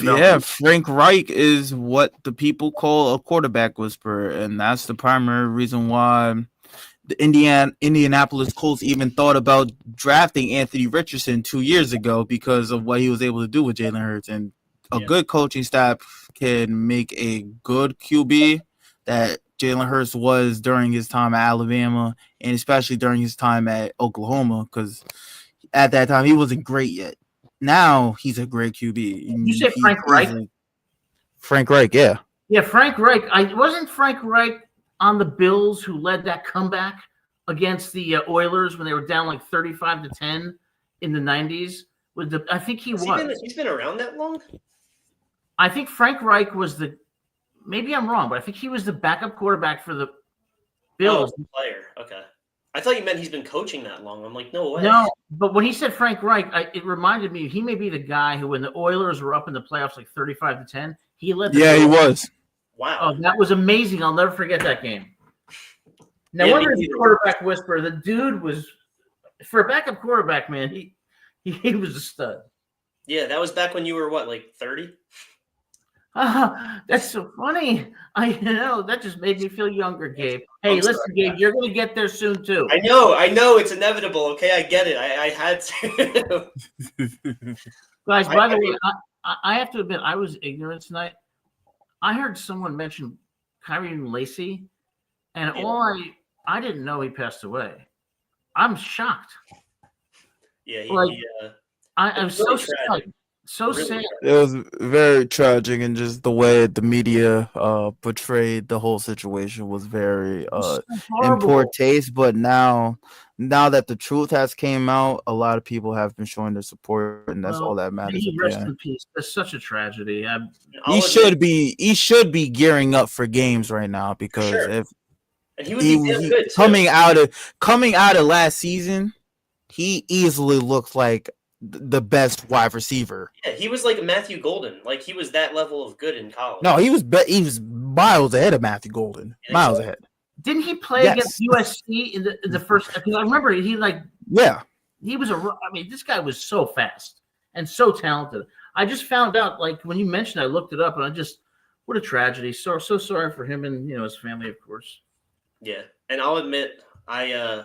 Yeah, Frank Reich is what the people call a quarterback whisperer, and that's the primary reason why the Indianapolis Colts even thought about drafting Anthony Richardson 2 years ago, because of what he was able to do with Jalen Hurts. And a good coaching staff can make a good QB that Jalen Hurts was during his time at Alabama, and especially during his time at Oklahoma, because at that time he wasn't great yet. Now he's a great QB.
You say Frank Reich?
Frank Reich, yeah.
Yeah, Frank Reich. Wasn't Frank Reich on the Bills who led that comeback against the Oilers when they were down like 35-10 in the 90s? I think he was.
He's been around that long?
I think Frank Reich was maybe I'm wrong, but I think he was the backup quarterback for the Bills.
Oh, player. Okay. I thought you meant he's been coaching that long. I'm like, no way.
No, but when he said Frank Reich, it reminded me he may be the guy who, when the Oilers were up in the playoffs like 35-10, he led the
he was.
Wow.
Oh, that was amazing. I'll never forget that game. No wonder he's a quarterback whisperer. The dude was, for a backup quarterback, man, he was a stud.
Yeah, that was back when you were what, like 30?
That's so funny. I know, that just made me feel younger, Gabe. Hey, listen, Gabe, you're going to get there soon too.
I know, it's inevitable. Okay, I get it. I had to.
Guys, by the way, I have to admit, I was ignorant tonight. I heard someone mention Kyrie Lacey, and I didn't know he passed away. I'm shocked.
Yeah,
I'm so sad. So sad.
It was very tragic, and just the way the media portrayed the whole situation was very in poor taste. But now that the truth has came out, a lot of people have been showing their support, and that's all that matters.
Rest in peace. That's such a tragedy.
He should be gearing up for games right now, because
and he would be damn good
too. Coming out of last season, he easily looks like the best wide receiver.
Yeah, he was like Matthew Golden. Like, he was that level of good in college.
No, he was miles ahead of Matthew Golden. Miles ahead.
Didn't he play against USC in the first? Because I remember he was this guy was so fast and so talented. I just found out, like, when you mentioned, I looked it up, and what a tragedy. So sorry for him and his family, of course.
Yeah, and I'll admit, I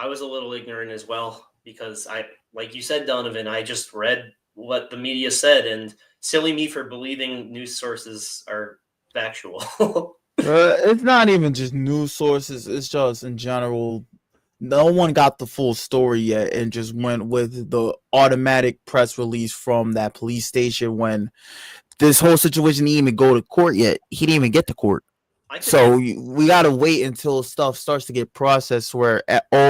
was a little ignorant as well, because like you said, Donovan, I just read what the media said, and silly me for believing news sources are factual.
It's not even just news sources. It's just in general, no one got the full story yet, and just went with the automatic press release from that police station when this whole situation didn't even go to court yet. He didn't even get to court. So we got to wait until stuff starts to get processed, where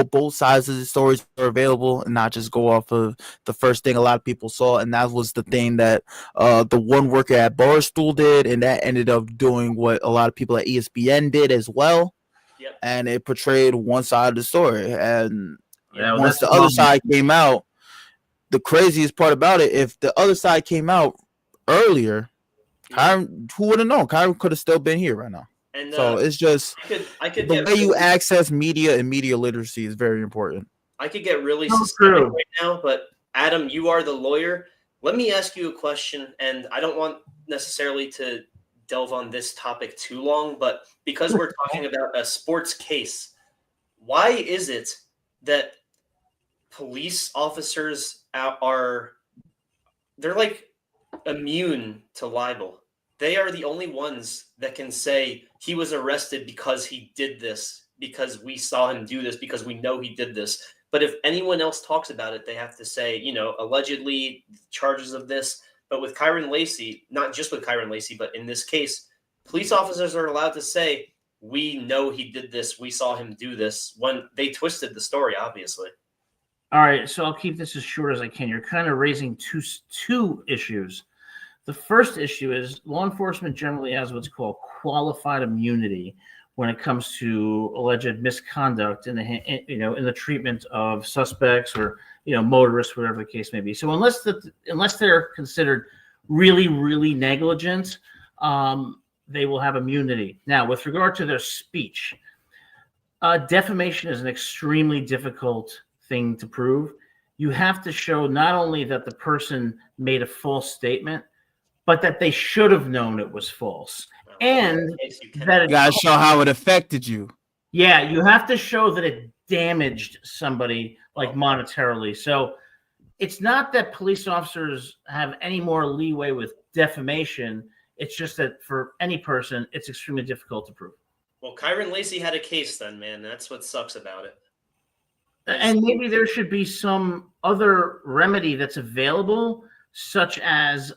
both sides of the stories are available, and not just go off of the first thing a lot of people saw. And that was the thing that the one worker at Barstool did, and that ended up doing what a lot of people at ESPN did as well.
Yep. And
it portrayed one side of the story. And once the other side came out, the craziest part about it, if the other side came out earlier, Kyron, who would have known? Kyron could have still been here right now.
And,
so it's just
I could
the way you access media and media literacy is very important.
I could get really suspicious right now, but Adam, you are the lawyer. Let me ask you a question, and I don't want necessarily to delve on this topic too long, but because we're talking about a sports case, why is it that police officers they're like immune to libel? They are the only ones that can say he was arrested because he did this, because we saw him do this, because we know he did this. But if anyone else talks about it, they have to say, allegedly charges of this. But with Kyron Lacey, not just with Kyron Lacey, but in this case, police officers are allowed to say, we know he did this. We saw him do this, when they twisted the story, obviously.
All right, so I'll keep this as short as I can. You're kind of raising two issues. The first issue is law enforcement generally has what's called qualified immunity when it comes to alleged misconduct in the treatment of suspects or motorists, whatever the case may be. So unless they're considered really, really negligent, they will have immunity. Now, with regard to their speech, defamation is an extremely difficult thing to prove. You have to show not only that the person made a false statement, but that they should have known it was false. And that
you gotta show how it affected you.
Yeah, you have to show that it damaged somebody, like monetarily. So it's not that police officers have any more leeway with defamation. It's just that for any person, it's extremely difficult to prove.
Well, Kyron Lacey had a case then, man. That's what sucks about it.
And maybe there should be some other remedy that's available, such as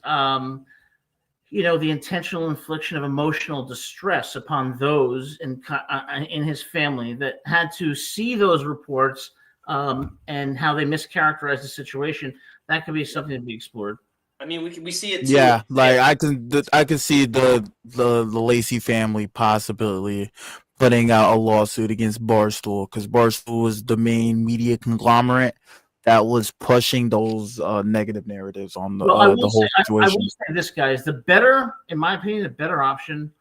the intentional infliction of emotional distress upon those in his family that had to see those reports and how they mischaracterized the situation. That could be something to be explored.
I mean, we see it too.
Yeah, like I can see the Lacey family possibly putting out a lawsuit against Barstool, because Barstool was the main media conglomerate that was pushing those negative narratives on the whole situation.
I will say this, guys. In my opinion, the better option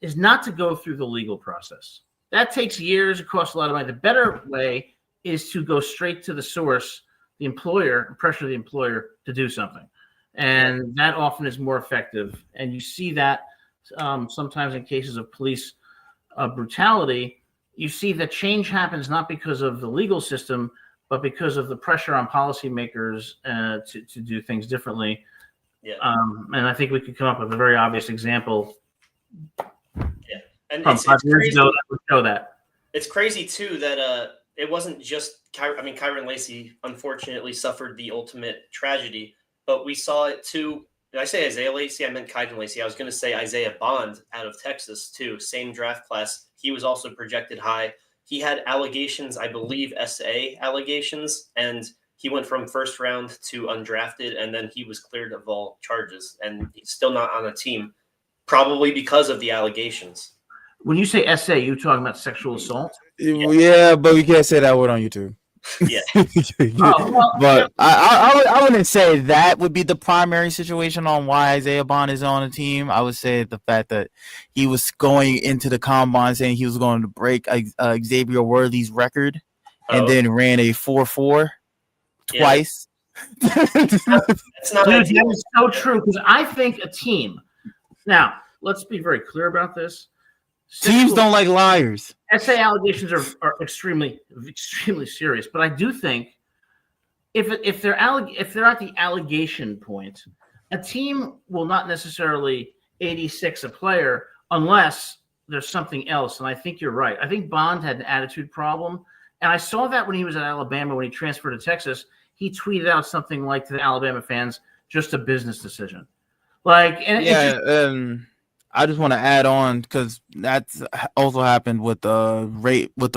is not to go through the legal process. That takes years. It costs a lot of money. The better way is to go straight to the source, the employer, and pressure the employer to do something. And that often is more effective. And you see that sometimes in cases of police brutality. You see that change happens not because of the legal system, but because of the pressure on policymakers to do things differently.
Yeah.
And I think we could come up with a very obvious example.
Yeah. And
from
it's
5 years
crazy.
ago that would show that.
It's crazy too that it wasn't just Kyron Lacey unfortunately suffered the ultimate tragedy, but we saw it too. Did I say Isaiah Lacey? I meant Kyron Lacey. I was going to say Isaiah Bond out of Texas too. Same draft class. He was also projected high. He had allegations, I believe, SA allegations, and he went from first round to undrafted, and then he was cleared of all charges, and he's still not on a team, probably because of the allegations.
When you say SA, you're talking about sexual assault?
Yeah, but we can't say that word on YouTube.
Yeah.
But I wouldn't say that would be the primary situation on why Isaiah Bond is on the team. I would say the fact that he was going into the combine saying he was going to break Xavier Worthy's record and then ran a 4.4 twice.
That's not
Dude, that is so true, because I think a team. Now, let's be very clear about this.
Teams don't like liars.
SA allegations are extremely, extremely serious, but I do think if they're at the allegation point, a team will not necessarily 86 a player unless there's something else. And I think you're right. I think Bond had an attitude problem, and I saw that when he was at Alabama. When he transferred to Texas, he tweeted out something like to the Alabama fans, "Just a business decision."
I just want to add on, because that's also happened with the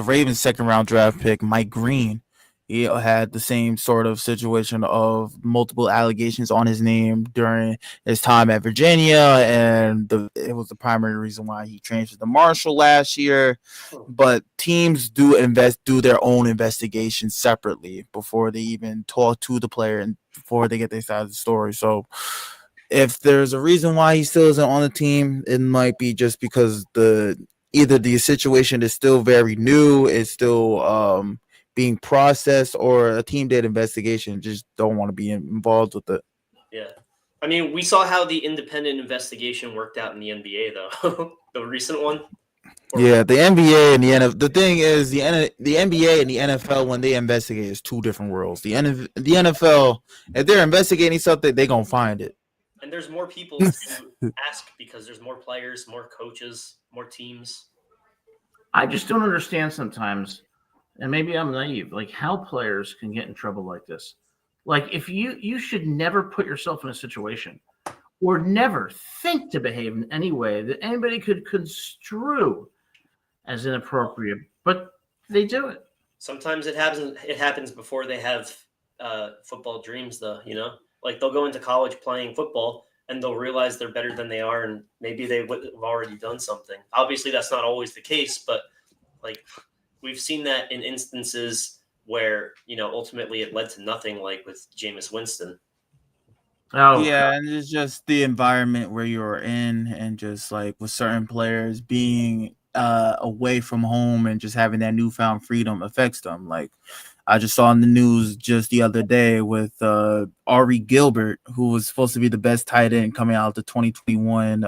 Ravens second round draft pick, Mike Green. He had the same sort of situation of multiple allegations on his name during his time at Virginia, and it was the primary reason why he transferred to Marshall last year. But teams do their own investigation separately before they even talk to the player and before they get their side of the story. So if there's a reason why he still isn't on the team, it might be just because either the situation is still very new, it's still being processed, or a team did investigation, just don't want to be involved with it.
Yeah. I mean, we saw how the independent investigation worked out in the NBA, though. The recent one.
Yeah, the NBA and the NFL. The thing is, the NBA and the NFL, when they investigate, is two different worlds. The NFL, if they're investigating something, they're going to find it.
And there's more people to ask because there's more players, more coaches, more teams.
I just don't understand sometimes, and maybe I'm naive, like how players can get in trouble like this. Like if you should never put yourself in a situation or never think to behave in any way that anybody could construe as inappropriate, but they do it.
Sometimes it happens before they have football dreams, though, you know? Like they'll go into college playing football and they'll realize they're better than they are, and maybe they would have already done something. Obviously, that's not always the case, but like we've seen that in instances where, you know, ultimately it led to nothing, like with Jameis Winston.
Oh
yeah, and it's just the environment where you're in, and just like with certain players being away from home and just having that newfound freedom affects them. Like I just saw in the news just the other day with Ari Gilbert, who was supposed to be the best tight end coming out of the 2021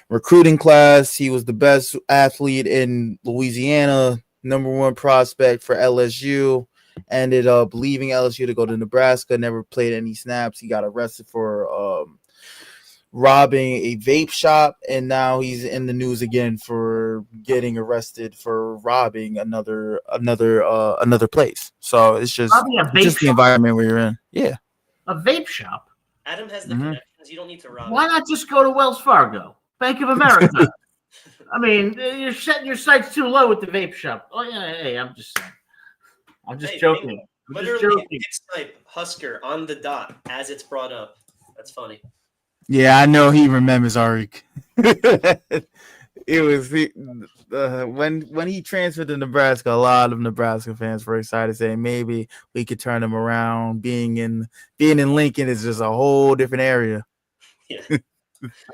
recruiting class. He was the best athlete in Louisiana, #1 prospect for LSU. Ended up leaving LSU to go to Nebraska, never played any snaps. He got arrested for robbing a vape shop, and now he's in the news again for getting arrested for robbing another place. So it's just the environment where you're in. Yeah,
a vape shop.
Adam has the connections. You don't need to rob.
Why not just go to Wells Fargo, Bank of America? I mean, you're setting your sights too low with the vape shop. Oh yeah, hey, I'm just saying. I'm just joking.
Literally, snipe Husker on the dot as it's brought up. That's funny.
Yeah, I know he remembers Arik. It was when he transferred to Nebraska. A lot of Nebraska fans were excited, saying maybe we could turn him around. Being in Lincoln is just a whole different area.
Yeah.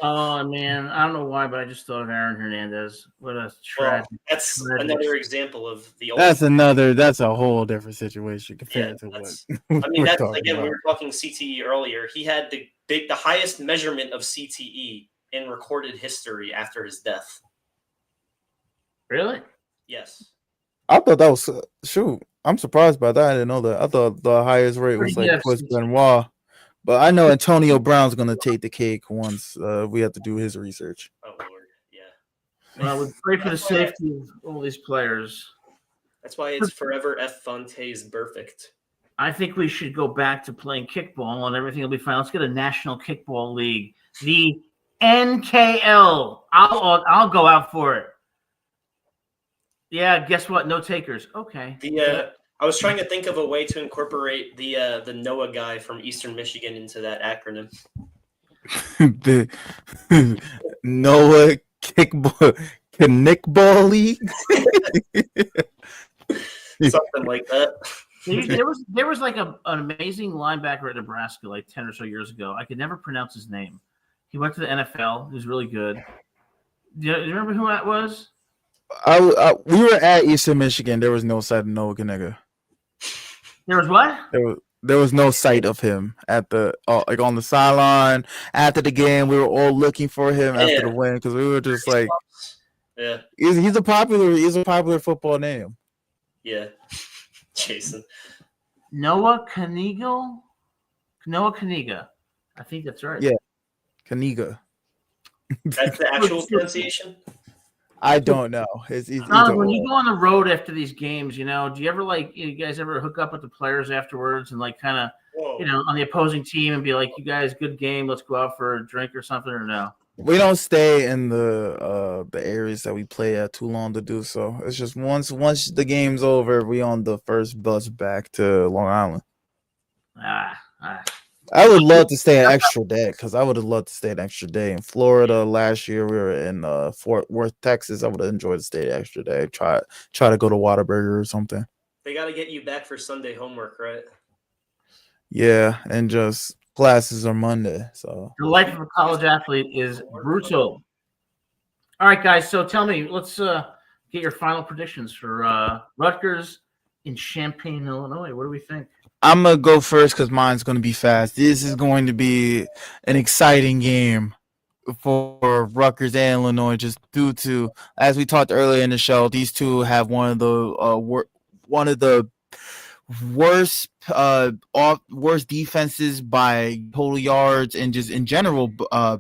Oh man, I don't know why, but I just thought of Aaron Hernandez. What a tragic.
Well, that's another example of the.
That's a whole different situation compared to what.
I mean, that's again, we were talking CTE earlier. He had the highest measurement of CTE in recorded history after his death.
Really?
Yes.
I thought that was shoot. I'm surprised by that. I didn't know that. I thought the highest rate was like Chris Benoit. But I know Antonio Brown's going to take the cake once we have to do his research.
Oh, Lord. Yeah.
Well, we pray for the safety of all these players.
That's why it's forever F. Fonte's perfect.
I think we should go back to playing kickball and everything will be fine. Let's get a national kickball league. The NKL. I'll go out for it. Yeah, guess what? No takers. Okay.
I was trying to think of a way to incorporate the Noah guy from Eastern Michigan into that acronym.
The Noah Kickball League,
something like that.
There was like an amazing linebacker at Nebraska like 10 or so years ago. I could never pronounce his name. He went to the NFL. He was really good. Do you remember who that was?
We were at Eastern Michigan. There was no sight of Noah Kinega.
There was what?
There was no sight of him at the like on the sideline after the game. We were all looking for him after the win because we were just like,
yeah,
he's a popular football name.
Yeah, Jason.
Noah Kaniga. I think that's right.
Yeah, Kaniga.
That's the actual pronunciation.
I don't know.
When you go on the road after these games, do you ever you guys ever hook up with the players afterwards and like kind of, on the opposing team and be like, you guys, good game. Let's go out for a drink or something, or no?
We don't stay in the areas that we play at too long to do so. It's just once the game's over, we on the first bus back to Long Island. I would love to stay an extra day because I would have loved to stay an extra day in Florida. Last year we were in Fort Worth, Texas. I would have enjoyed to stay an extra day. Try to go to Whataburger or something.
They got to get you back for Sunday homework, right?
Yeah, and just classes are Monday. So
the life of a college athlete is brutal. All right, guys. So tell me, let's get your final predictions for Rutgers in Champaign, Illinois. What do we think?
I'm going to go first because mine's going to be fast. This is going to be an exciting game for Rutgers and Illinois, just due to, as we talked earlier in the show, these two have one of the worst defenses by total yards and just in general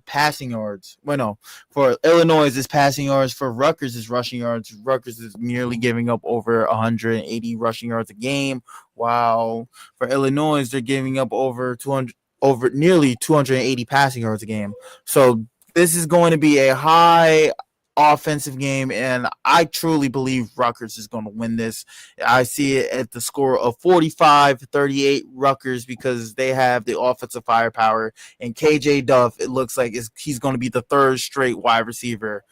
passing yards. Well, no, for Illinois it's passing yards. For Rutgers is rushing yards. Rutgers is nearly giving up over 180 rushing yards a game. Wow. For Illinois, they're giving up over nearly 280 passing yards a game. So this is going to be a high offensive game, and I truly believe Rutgers is going to win this. I see it at the score of 45-38 Rutgers because they have the offensive firepower, and KJ Duff, it looks like he's going to be the third straight wide receiver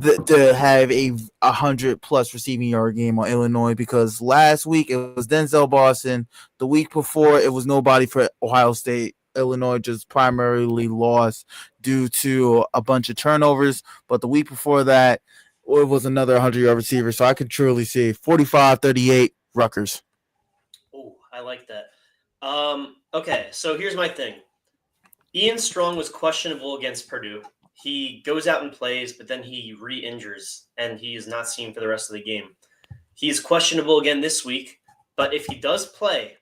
to have a 100+ receiving yard game on Illinois, because last week it was Denzel Boston. The week before it was nobody for Ohio State. Illinois just primarily lost due to a bunch of turnovers, but the week before that, it was another 100-yard receiver. So I could truly see 45-38 Rutgers.
Oh, I like that. Okay, so here's my thing. Ian Strong was questionable against Purdue. He goes out and plays, but then he re-injures, and he is not seen for the rest of the game. He's questionable again this week, but if he does play,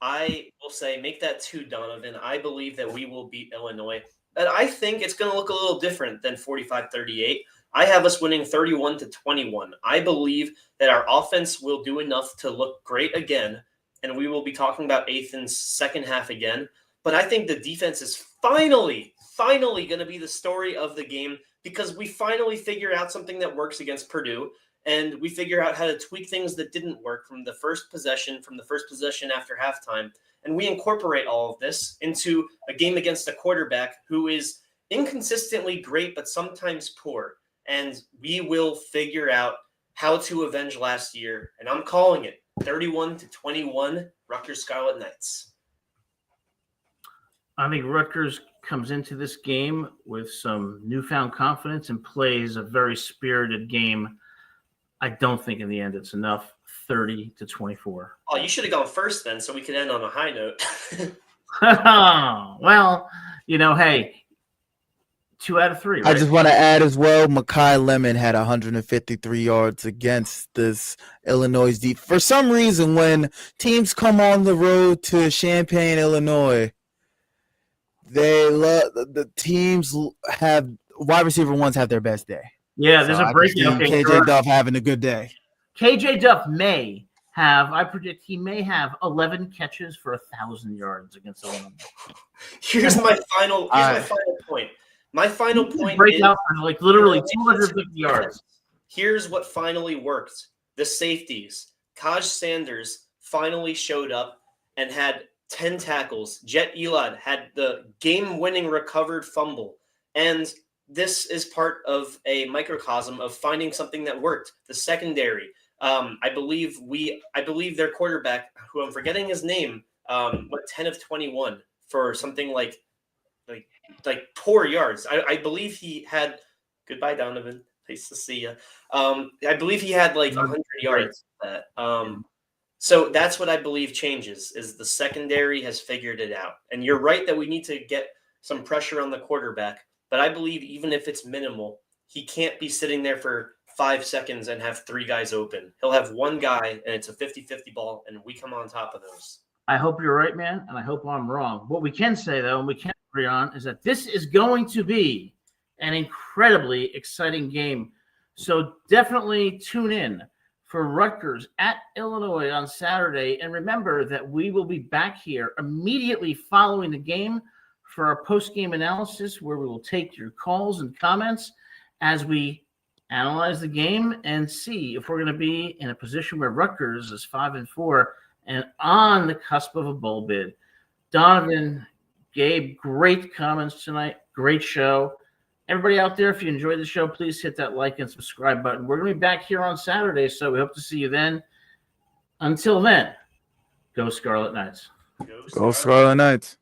I will say make that 2, Donovan. I believe that we will beat Illinois. And I think it's going to look a little different than 45-38. I have us winning 31-21. I believe that our offense will do enough to look great again, and we will be talking about Athan's second half again. But I think the defense is finally going to be the story of the game, because we finally figure out something that works against Purdue. And we figure out how to tweak things that didn't work from the first possession after halftime. And we incorporate all of this into a game against a quarterback who is inconsistently great, but sometimes poor. And we will figure out how to avenge last year. And I'm calling it 31-21 Rutgers Scarlet Knights.
I think Rutgers comes into this game with some newfound confidence and plays a very spirited game. I don't think in the end it's enough. 30-24.
Oh, you should have gone first then, so we could end on a high note.
Well, hey, 2 out of 3. Right?
I just want to add as well, Mekhi Lemon had 153 yards against this Illinois defense. For some reason, when teams come on the road to Champaign, Illinois, the teams have wide receiver ones have their best day.
Yeah, there's a breakdown.
KJ Duff having a good day.
KJ Duff I predict he may have 11 catches for 1,000 yards against Illinois.
Here's my final point. My final point
breakout for like literally 250 yards.
Here's what finally worked. The safeties. Kaj Sanders finally showed up and had 10 tackles. Jet Elad had the game-winning recovered fumble. And this is part of a microcosm of finding something that worked. The secondary. I believe their quarterback, who I'm forgetting his name, went 10 of 21 for something like poor yards. I believe he had. Goodbye, Donovan. Nice to see you. I believe he had like 100 yards. So that's what I believe changes, is the secondary has figured it out. And you're right that we need to get some pressure on the quarterback. But I believe even if it's minimal, he can't be sitting there for 5 seconds and have 3 guys open. He'll have one guy, and it's a 50-50 ball, and we come on top of those.
I hope you're right, man, and I hope I'm wrong. What we can say, though, and we can agree on, is that this is going to be an incredibly exciting game. So definitely tune in for Rutgers at Illinois on Saturday. And remember that we will be back here immediately following the game for our post-game analysis, where we will take your calls and comments as we analyze the game and see if we're going to be in a position where Rutgers is 5-4 and on the cusp of a bowl bid. Donovan, Gabe, great comments tonight. Great show. Everybody out there, if you enjoyed the show, please hit that like and subscribe button. We're going to be back here on Saturday, so we hope to see you then. Until then, go Scarlet Knights.
Go Scarlet Knights.